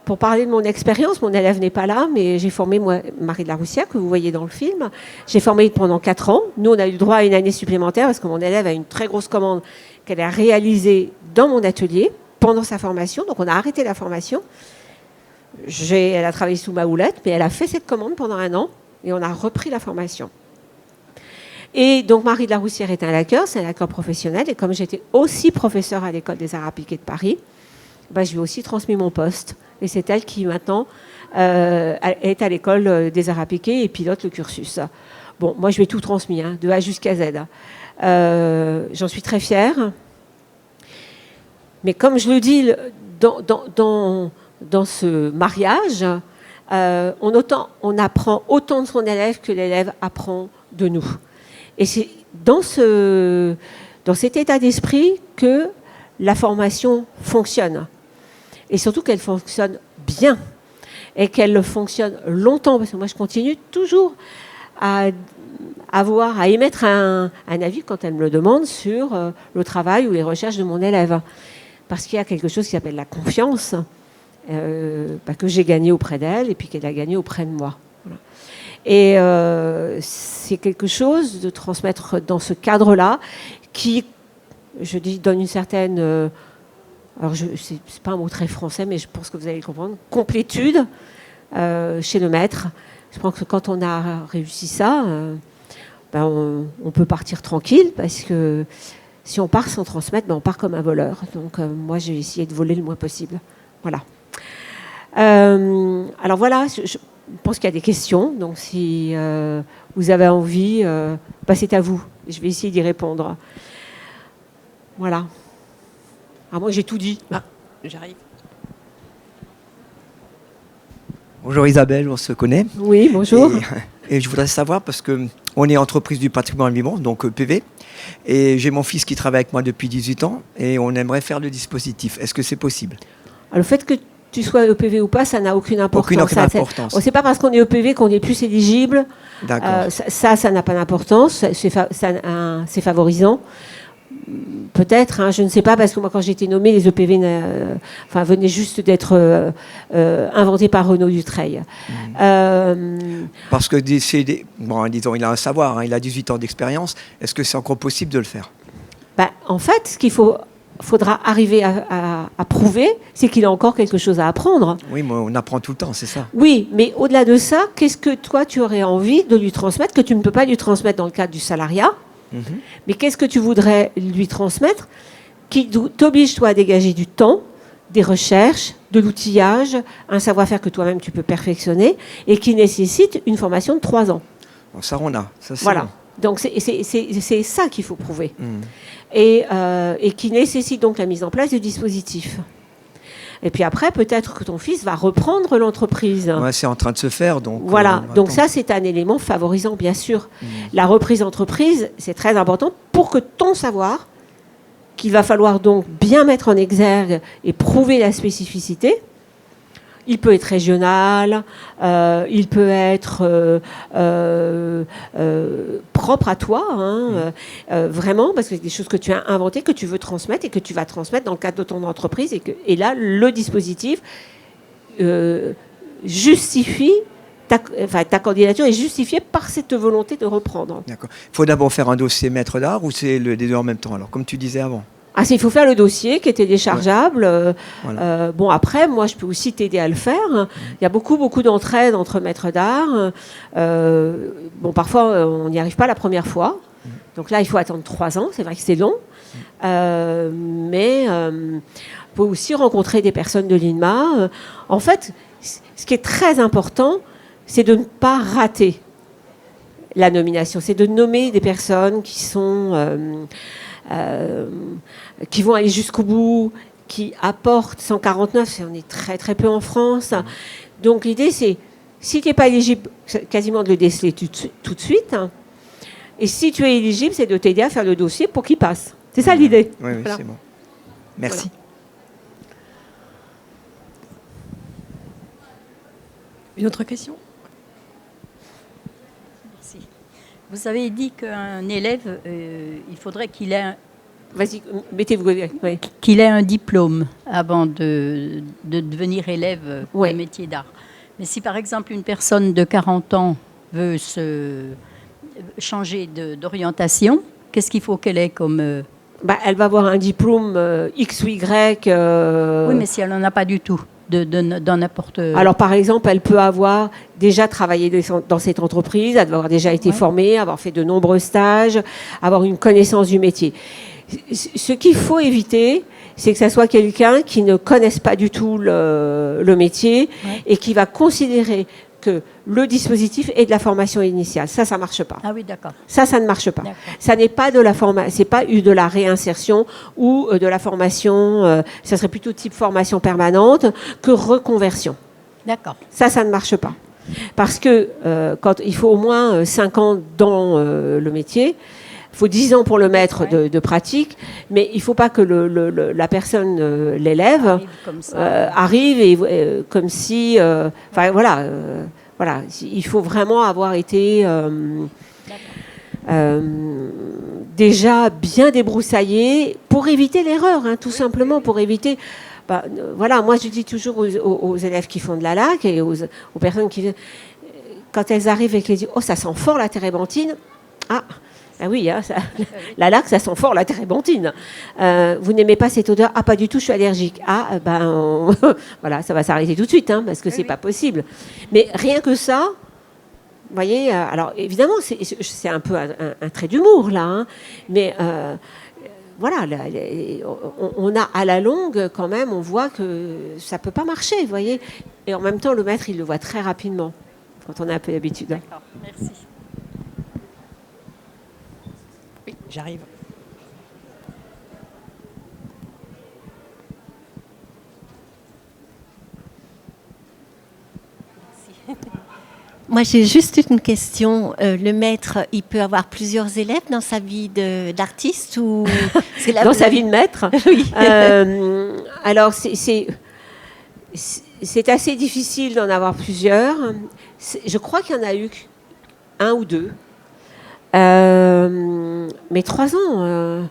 pour parler de mon expérience, mon élève n'est pas là, mais j'ai formé, moi, Marie de la Roussière, que vous voyez dans le film. J'ai formé pendant 4 ans. Nous, on a eu droit à une année supplémentaire parce que mon élève a une très grosse commande qu'elle a réalisée dans mon atelier pendant sa formation. Donc, on a arrêté la formation. Elle a travaillé sous ma houlette, mais elle a fait cette commande pendant 1 an et on a repris la formation. Et donc, Marie de la Roussière est un laqueur, c'est un laqueur professionnel. Et comme j'étais aussi professeure à l'École des Arts appliqués de Paris, je lui ai aussi transmis mon poste. Et c'est elle qui, maintenant, est à l'École des Arts appliqués et pilote le cursus. Bon, moi, je lui ai tout transmis, hein, de A jusqu'à Z. J'en suis très fière. Mais comme je le dis, dans ce mariage, on apprend autant de son élève que l'élève apprend de nous. Et c'est dans ce dans cet état d'esprit que la formation fonctionne. Et surtout qu'elle fonctionne bien. Et qu'elle fonctionne longtemps. Parce que moi, je continue toujours à émettre un avis quand elle me le demande sur le travail ou les recherches de mon élève. Parce qu'il y a quelque chose qui s'appelle la confiance que j'ai gagnée auprès d'elle et puis qu'elle a gagné auprès de moi. Voilà. Et c'est quelque chose de transmettre dans ce cadre-là qui, je dis, donne une certaine... alors, c'est pas un mot très français, mais je pense que vous allez le comprendre. Complétude chez le maître. Je pense que quand on a réussi ça, on peut partir tranquille parce que si on part sans transmettre, on part comme un voleur. Donc moi, j'ai essayé de voler le moins possible. Voilà. Alors voilà, je pense qu'il y a des questions. Donc si vous avez envie, c'est à vous. Je vais essayer d'y répondre. Voilà. Ah, moi, j'ai tout dit. J'arrive. Bonjour Isabelle, on se connaît. Oui, bonjour. Et je voudrais savoir, parce qu'on est entreprise du patrimoine vivant, donc PV, et j'ai mon fils qui travaille avec moi depuis 18 ans, et on aimerait faire le dispositif. Est-ce que c'est possible? Alors, le fait que tu sois EPV ou pas, ça n'a aucune importance. Aucune importance. C'est pas parce qu'on est EPV qu'on est plus éligible. D'accord. Ça n'a pas d'importance. C'est favorisant. Peut-être, je ne sais pas, parce que moi, quand j'ai été nommée, les EPV venaient juste d'être inventés par Renaud Dutreil. Parce que, disons, il a un savoir, il a 18 ans d'expérience. Est-ce que c'est encore possible de le faire? En fait, ce qu'il faudra arriver à prouver, c'est qu'il a encore quelque chose à apprendre. Oui, mais on apprend tout le temps, c'est ça. Oui, mais au-delà de ça, qu'est-ce que toi, tu aurais envie de lui transmettre, que tu ne peux pas lui transmettre dans le cadre du salariat? Mais qu'est-ce que tu voudrais lui transmettre qui t'oblige, toi, à dégager du temps, des recherches, de l'outillage, un savoir-faire que toi-même tu peux perfectionner et qui nécessite une formation de 3 ans. Bon, ça, on a. Ça, voilà. Bon. Donc, c'est ça qu'il faut prouver. Et qui nécessite donc la mise en place du dispositif. Et puis après, peut-être que ton fils va reprendre l'entreprise. Ouais, c'est en train de se faire. Donc, voilà, donc ça, c'est un élément favorisant, bien sûr. La reprise d'entreprise, c'est très important pour que ton savoir, qu'il va falloir donc bien mettre en exergue et prouver la spécificité, il peut être régional, il peut être propre à toi, vraiment, parce que c'est des choses que tu as inventées, que tu veux transmettre et que tu vas transmettre dans le cadre de ton entreprise. Et là, le dispositif justifie, ta candidature est justifiée par cette volonté de reprendre. D'accord. Il faut d'abord faire un dossier maître d'art ou c'est les deux en même temps, alors, comme tu disais avant? Il faut faire le dossier qui est téléchargeable. Ouais. Voilà. Après, moi, je peux aussi t'aider à le faire. Il y a beaucoup d'entraide entre maîtres d'art. Parfois, on n'y arrive pas la première fois. Donc là, il faut attendre 3 ans. C'est vrai que c'est long. Mais il faut aussi rencontrer des personnes de l'INMA. En fait, ce qui est très important, c'est de ne pas rater la nomination. C'est de nommer des personnes qui sont... qui vont aller jusqu'au bout, qui apportent 149, on est très très peu en France. Donc l'idée c'est, si tu n'es pas éligible, quasiment de le déceler tout de suite. Et si tu es éligible, c'est de t'aider à faire le dossier pour qu'il passe. C'est ça l'idée. Oui, voilà. C'est bon. Merci. Voilà. Une autre question? Merci. Vous avez dit qu'un élève, il faudrait qu'il ait Vas-y, mettez-vous. Oui. Qu'il ait un diplôme avant de devenir élève des métiers d'art. Mais si par exemple une personne de 40 ans veut changer d'orientation, qu'est-ce qu'il faut qu'elle ait comme... Elle va avoir un diplôme X ou Y. Oui, mais si elle n'en a pas du tout, dans n'importe... Alors par exemple, elle peut avoir déjà travaillé dans cette entreprise, avoir déjà été formée, avoir fait de nombreux stages, avoir une connaissance du métier. Ce qu'il faut éviter, c'est que ça soit quelqu'un qui ne connaisse pas du tout le métier et qui va considérer que le dispositif est de la formation initiale. Ça ne marche pas. Ah oui, d'accord. Ça ne marche pas. Ça n'est pas de la formation, c'est pas de la réinsertion ou de la formation, ça serait plutôt type formation permanente que reconversion. D'accord. Ça ne marche pas. Parce que quand il faut au moins 5 ans dans le métier, Il faut 10 ans pour le mettre de pratique, mais il ne faut pas que la personne, l'élève, arrive et comme si... Enfin, voilà, il faut vraiment avoir été déjà bien débroussaillé pour éviter l'erreur, hein, tout simplement, pour éviter... voilà, moi je dis toujours aux élèves qui font de la LAC et aux personnes qui viennent, quand elles arrivent et qu'elles disent « Oh, ça sent fort la térébenthine !» Ah oui, hein, la LAC, ça sent fort la térébenthine. Vous n'aimez pas cette odeur? Ah, pas du tout, je suis allergique. Voilà, ça va s'arrêter tout de suite, hein, parce que c'est pas possible. Mais rien que ça, vous voyez, alors évidemment, c'est un peu un trait d'humour, là, hein, mais voilà, on a à la longue, quand même, on voit que ça peut pas marcher, vous voyez. Et en même temps, le maître, il le voit très rapidement, quand on a un peu l'habitude. D'accord, merci. Oui, j'arrive. Moi, j'ai juste une question. Le maître, il peut avoir plusieurs élèves dans sa vie d'artiste ou dans sa vie de maître? Oui. Alors, c'est assez difficile d'en avoir plusieurs. Je crois qu'il y en a eu un ou deux. Mais 3 ans,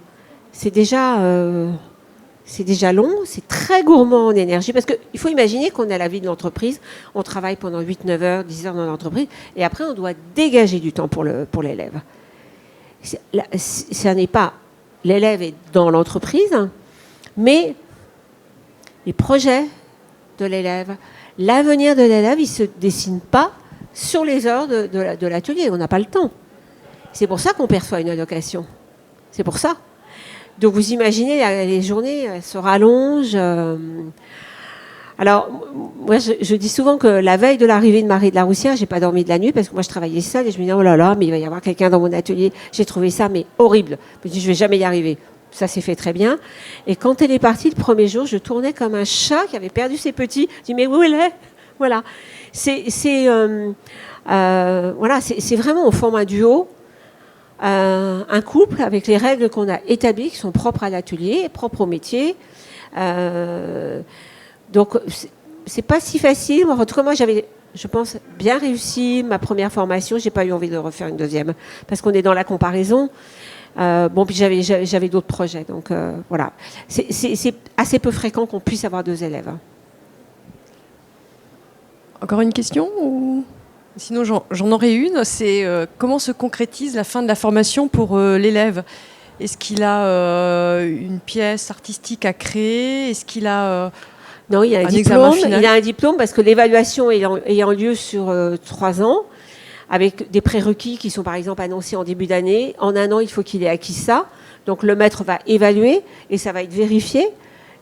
c'est déjà long, c'est très gourmand en énergie, parce qu'il faut imaginer qu'on est à la vie de l'entreprise, on travaille pendant 8, 9 heures, 10 heures dans l'entreprise, et après on doit dégager du temps pour l'élève. Ce n'est pas l'élève est dans l'entreprise, mais les projets de l'élève, l'avenir de l'élève, il ne se dessine pas sur les heures de l'atelier, on n'a pas le temps. C'est pour ça qu'on perçoit une allocation. C'est pour ça. Donc vous imaginez, les journées se rallongent. Alors, moi, je dis souvent que la veille de l'arrivée de Marie de la Roussière, j'ai pas dormi de la nuit parce que moi, je travaillais seule et je me disais, oh là là, mais il va y avoir quelqu'un dans mon atelier. J'ai trouvé ça, mais horrible. Je me dis, je vais jamais y arriver. Ça s'est fait très bien. Et quand elle est partie le premier jour, je tournais comme un chat qui avait perdu ses petits. Je dis, mais où elle est? Voilà. Voilà, c'est vraiment, on forme un duo. Un couple avec les règles qu'on a établies, qui sont propres à l'atelier, propres au métier. Donc, c'est pas si facile. En tout cas, moi, j'avais, je pense, bien réussi ma première formation. J'ai pas eu envie de refaire une deuxième, parce qu'on est dans la comparaison. Bon, puis j'avais d'autres projets. Donc, voilà. C'est assez peu fréquent qu'on puisse avoir 2 élèves. Encore une question ou... Sinon, j'en aurais une, c'est comment se concrétise la fin de la formation pour l'élève? Est-ce qu'il a une pièce artistique à créer? Est-ce qu'il a non, il y a un diplôme. Il a un diplôme parce que l'évaluation ayant lieu sur 3 ans, avec des prérequis qui sont par exemple annoncés en début d'année. En 1 an, il faut qu'il ait acquis ça. Donc le maître va évaluer et ça va être vérifié.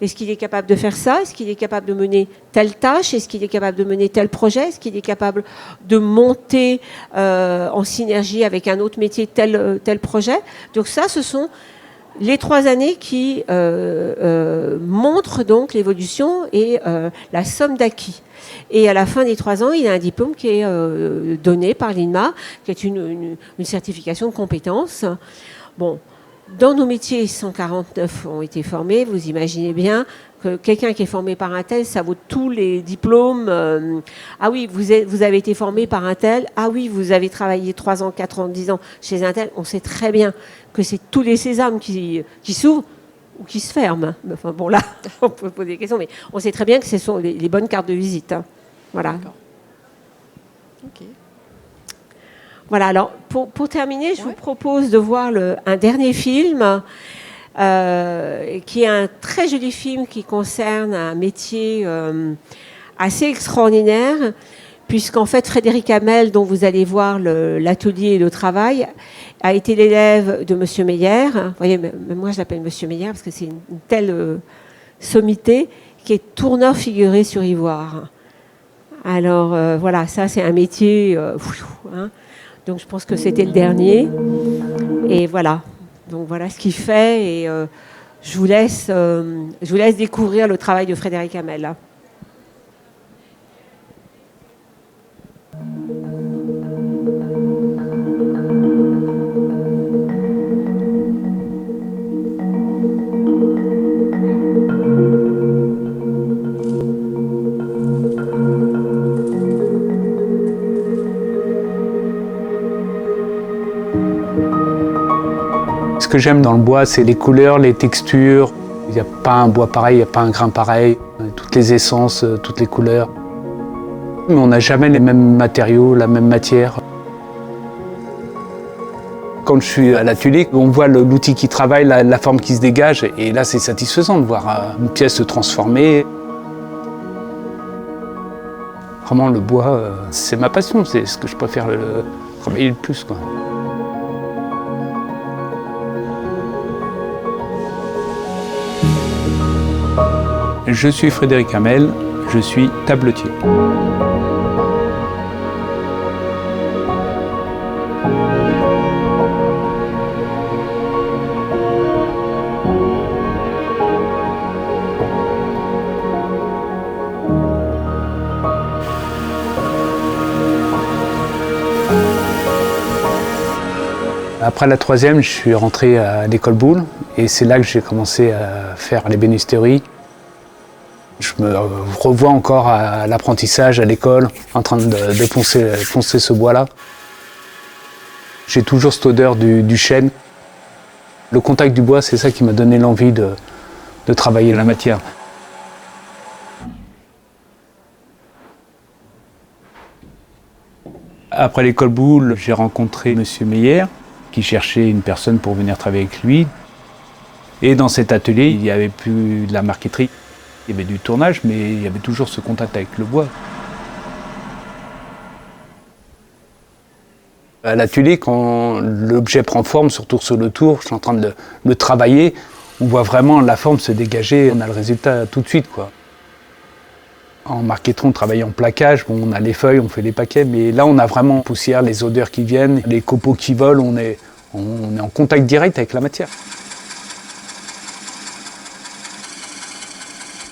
Est-ce qu'il est capable de faire ça? Est-ce qu'il est capable de mener telle tâche? Est-ce qu'il est capable de mener tel projet? Est-ce qu'il est capable de monter en synergie avec un autre métier tel projet? Donc ça, ce sont les 3 années qui montrent donc l'évolution et la somme d'acquis. Et à la fin des 3 ans, il a un diplôme qui est donné par l'INMA, qui est une certification de compétences. Bon. Dans nos métiers, 149 ont été formés. Vous imaginez bien que quelqu'un qui est formé par un tel, ça vaut tous les diplômes. Ah oui, vous avez été formé par un tel. Ah oui, vous avez travaillé 3 ans, 4 ans, 10 ans chez un tel. On sait très bien que c'est tous les sésames qui s'ouvrent ou qui se ferment. Enfin bon, là, on peut poser des questions, mais on sait très bien que ce sont les bonnes cartes de visite. Hein. Voilà. D'accord. Ok. Voilà, alors pour terminer, je vous propose de voir un dernier film qui est un très joli film qui concerne un métier assez extraordinaire, puisqu'en fait Frédéric Hamel, dont vous allez voir l'atelier et le travail, a été l'élève de Monsieur Meyer. Vous voyez, même moi je l'appelle Monsieur Meyer parce que c'est une telle sommité, qui est tourneur figuré sur ivoire. Alors voilà, ça c'est un métier... hein. Donc je pense que c'était le dernier. Et voilà. Donc voilà ce qu'il fait. Et je vous laisse découvrir le travail de Frédéric Hamel. que j'aime dans le bois, c'est les couleurs, les textures. Il n'y a pas un bois pareil, il n'y a pas un grain pareil. Toutes les essences, toutes les couleurs. Mais on n'a jamais les mêmes matériaux, la même matière. Quand je suis à l'atelier, on voit l'outil qui travaille, la forme qui se dégage. Et là, c'est satisfaisant de voir une pièce se transformer. Vraiment, le bois, c'est ma passion. C'est ce que je préfère travailler le plus, quoi. Je suis Frédéric Hamel, je suis tabletier. Après la troisième, je suis rentré à l'école Boulle et c'est là que j'ai commencé à faire l'ébénisterie. Je me revois encore à l'apprentissage, à l'école, en train de poncer ce bois-là. J'ai toujours cette odeur du chêne. Le contact du bois, c'est ça qui m'a donné l'envie de travailler la matière. Après l'école Boulle, j'ai rencontré M. Meyer, qui cherchait une personne pour venir travailler avec lui. Et dans cet atelier, il n'y avait plus de la marqueterie. Il y avait du tournage, mais il y avait toujours ce contact avec le bois. À l'atelier, quand l'objet prend forme, surtout sur le tour, je suis en train de le travailler, on voit vraiment la forme se dégager, on a le résultat tout de suite, quoi. En marqueterie, on travaille en plaquage, bon, on a les feuilles, on fait les paquets, mais là on a vraiment la poussière, les odeurs qui viennent, les copeaux qui volent, on est en contact direct avec la matière.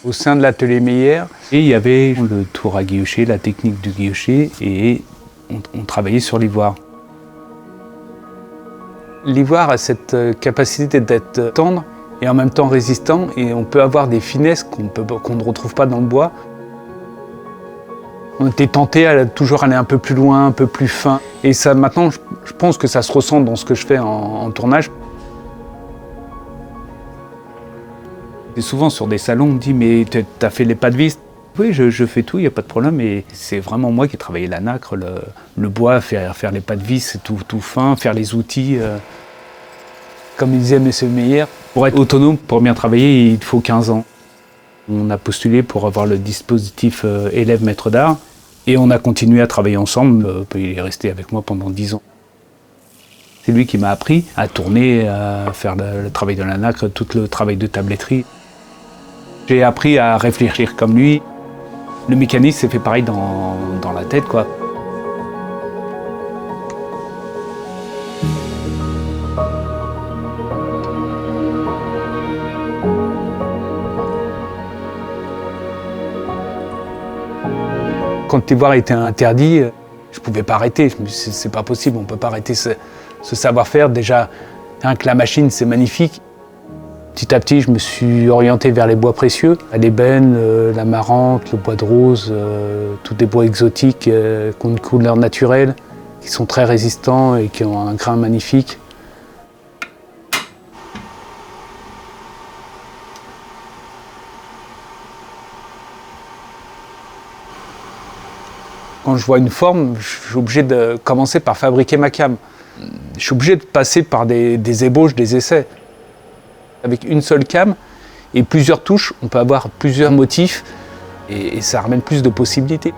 Au sein de l'atelier Meyer, il y avait le tour à guillocher, la technique du guillocher, et on travaillait sur l'ivoire. L'ivoire a cette capacité d'être tendre et en même temps résistant, et on peut avoir des finesses qu'on ne retrouve pas dans le bois. On était tenté à toujours aller un peu plus loin, un peu plus fin. Et ça, maintenant, je pense que ça se ressent dans ce que je fais en tournage. Et souvent sur des salons, on me dit « mais t'as fait les pas de vis ?» Oui, je fais tout, il n'y a pas de problème. Et c'est vraiment moi qui ai travaillé la nacre, le bois, faire les pas de vis, tout fin, faire les outils. Comme disait M. Meyer, pour être autonome, pour bien travailler, il faut 15 ans. On a postulé pour avoir le dispositif élève maître d'art et on a continué à travailler ensemble. Il est resté avec moi pendant 10 ans. C'est lui qui m'a appris à tourner, à faire le travail de la nacre, tout le travail de tabletterie. J'ai appris à réfléchir comme lui. Le mécanisme s'est fait pareil dans la tête, quoi. Quand l'ivoire était interdit, je ne pouvais pas arrêter. Je me suis dit, c'est pas possible, on ne peut pas arrêter ce savoir-faire. Déjà, rien que la machine, c'est magnifique. Petit à petit, je me suis orienté vers les bois précieux, l'ébène, la marante, le bois de rose, tous des bois exotiques qui ont une couleur naturelle, qui sont très résistants et qui ont un grain magnifique. Quand je vois une forme, je suis obligé de commencer par fabriquer ma came. Je suis obligé de passer par des ébauches, des essais. Avec une seule came et plusieurs touches, on peut avoir plusieurs motifs et ça ramène plus de possibilités.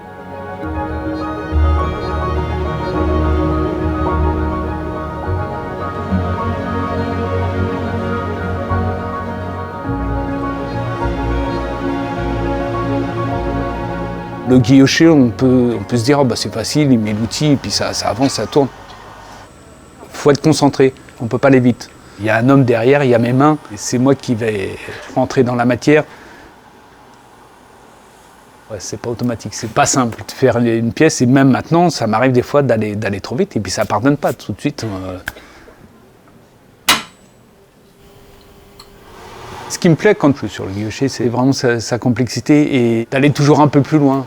Le guillocher, on peut se dire oh, bah, c'est facile, il met l'outil et puis ça avance, ça tourne. Il faut être concentré, on ne peut pas aller vite. Il y a un homme derrière, il y a mes mains, et c'est moi qui vais rentrer dans la matière. Ouais, c'est pas automatique, c'est pas simple de faire une pièce, et même maintenant, ça m'arrive des fois d'aller trop vite, et puis ça pardonne pas tout de suite. Ce qui me plaît quand je suis sur le guillocher, c'est vraiment sa complexité, et d'aller toujours un peu plus loin,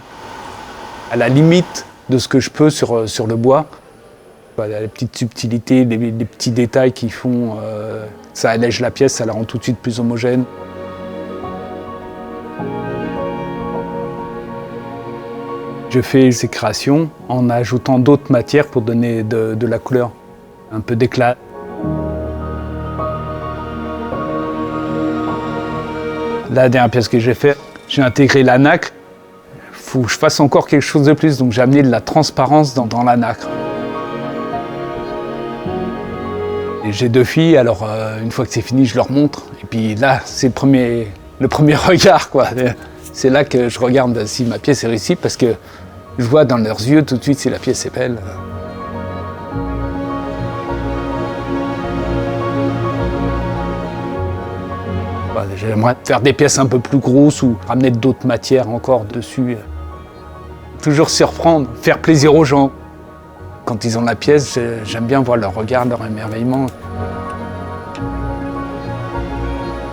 à la limite de ce que je peux sur le bois. Les petites subtilités, les petits détails qui font... ça allège la pièce, ça la rend tout de suite plus homogène. Je fais ces créations en ajoutant d'autres matières pour donner de la couleur, un peu d'éclat. La dernière pièce que j'ai faite, j'ai intégré la nacre. Il faut que je fasse encore quelque chose de plus, donc j'ai amené de la transparence dans la nacre. Et j'ai 2 filles, alors une fois que c'est fini, je leur montre. Et puis là, c'est le premier regard, quoi. C'est là que je regarde si ma pièce est réussie, parce que je vois dans leurs yeux tout de suite si la pièce est belle. J'aimerais faire des pièces un peu plus grosses ou ramener d'autres matières encore dessus. Toujours surprendre, faire plaisir aux gens. Quand ils ont la pièce, j'aime bien voir leur regard, leur émerveillement.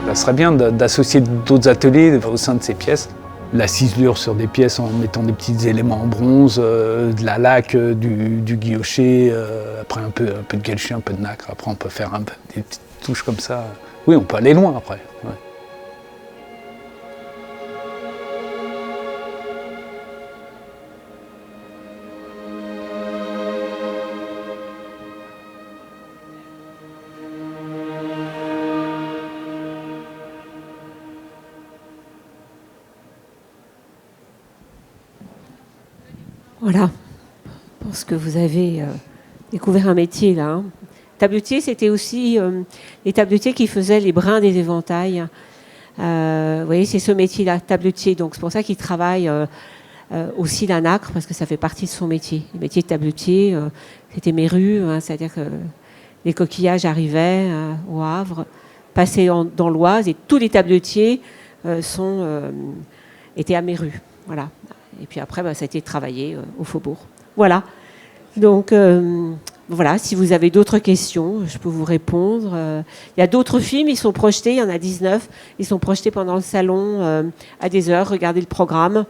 Ça serait bien d'associer d'autres ateliers au sein de ces pièces. La ciselure sur des pièces en mettant des petits éléments en bronze, de la laque, du guilloché, après un peu de guilloché, un peu de nacre. Après, on peut faire des petites touches comme ça. Oui, on peut aller loin après. Ouais. Voilà, je pense que vous avez découvert un métier là. Hein. Tabletier, c'était aussi les tabletiers qui faisaient les brins des éventails. Vous voyez, c'est ce métier-là, tabletier. Donc c'est pour ça qu'il travaille aussi la nacre, parce que ça fait partie de son métier. Le métier de tabletier, c'était Méru, hein, c'est-à-dire que les coquillages arrivaient au Havre, passaient dans l'Oise, et tous les tabletiers étaient à Méru. Voilà. Et puis après, ça a été travaillé au Faubourg. Voilà. Donc, voilà, si vous avez d'autres questions, je peux vous répondre. Il y a d'autres films, ils sont projetés, il y en a 19. Ils sont projetés pendant le salon à des heures. Regardez le programme.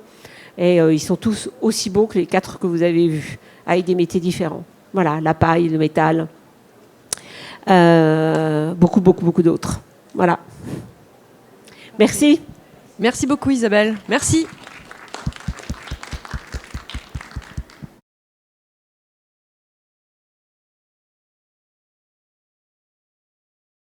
Et ils sont tous aussi beaux que les 4 que vous avez vus, avec des métiers différents. Voilà, la paille, le métal. Beaucoup d'autres. Voilà. Merci. Merci beaucoup Isabelle. Merci.